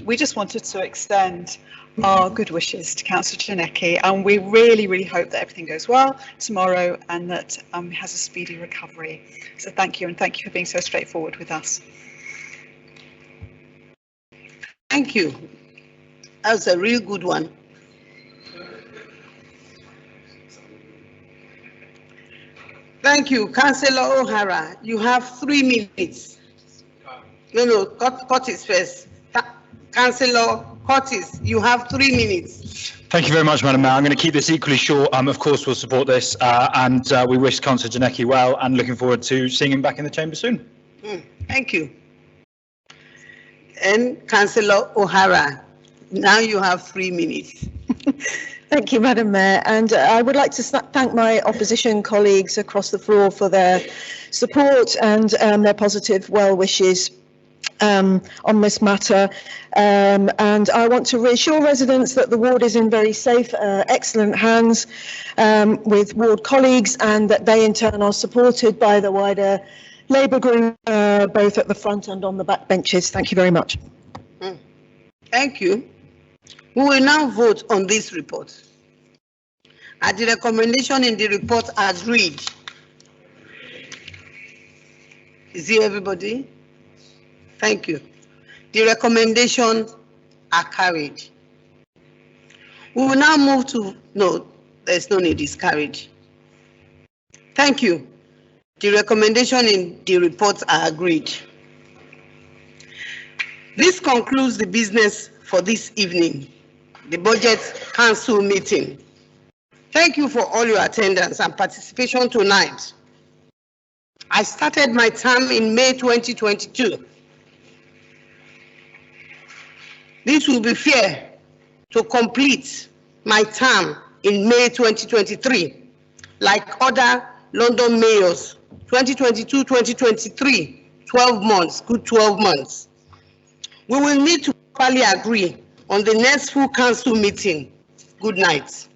we just wanted to extend our good wishes to Councillor Jarnecki, and we really hope that everything goes well tomorrow and that he has a speedy recovery. So thank you, and thank you for being so straightforward with us. Thank you. That was a real good one. Thank you, Councillor O'Hara. You have 3 minutes. No, Curtis first. Councillor Curtis, you have 3 minutes. Thank you very much, Madam Mayor. I'm going to keep this equally short. Of course, we'll support this, and we wish Councillor Jarnecki well, and looking forward to seeing him back in the chamber soon. Thank you. And Councillor O'Hara, now you have 3 minutes. Thank you, Madam Mayor, and I would like to thank my opposition colleagues across the floor for their support and their positive well wishes on this matter, and I want to reassure residents that the ward is in very safe, excellent hands with ward colleagues, and that they in turn are supported by the wider Labour group, both at the front and on the back benches. Thank you very much. Thank you. We will now vote on this report. Are the recommendation in the report agreed? Is it everybody? Thank you. The recommendations are carried. We will now move to, no, there's no need, it's carried. Thank you. The recommendation in the report are agreed. This concludes the business for this evening, the Budget Council meeting. Thank you for all your attendance and participation tonight. I started my term in May 2022. This will be fair to complete my term in May 2023, like other London mayors, 2022-2023, 12 months, good 12 months. We will need to properly agree on the next full council meeting. Good night.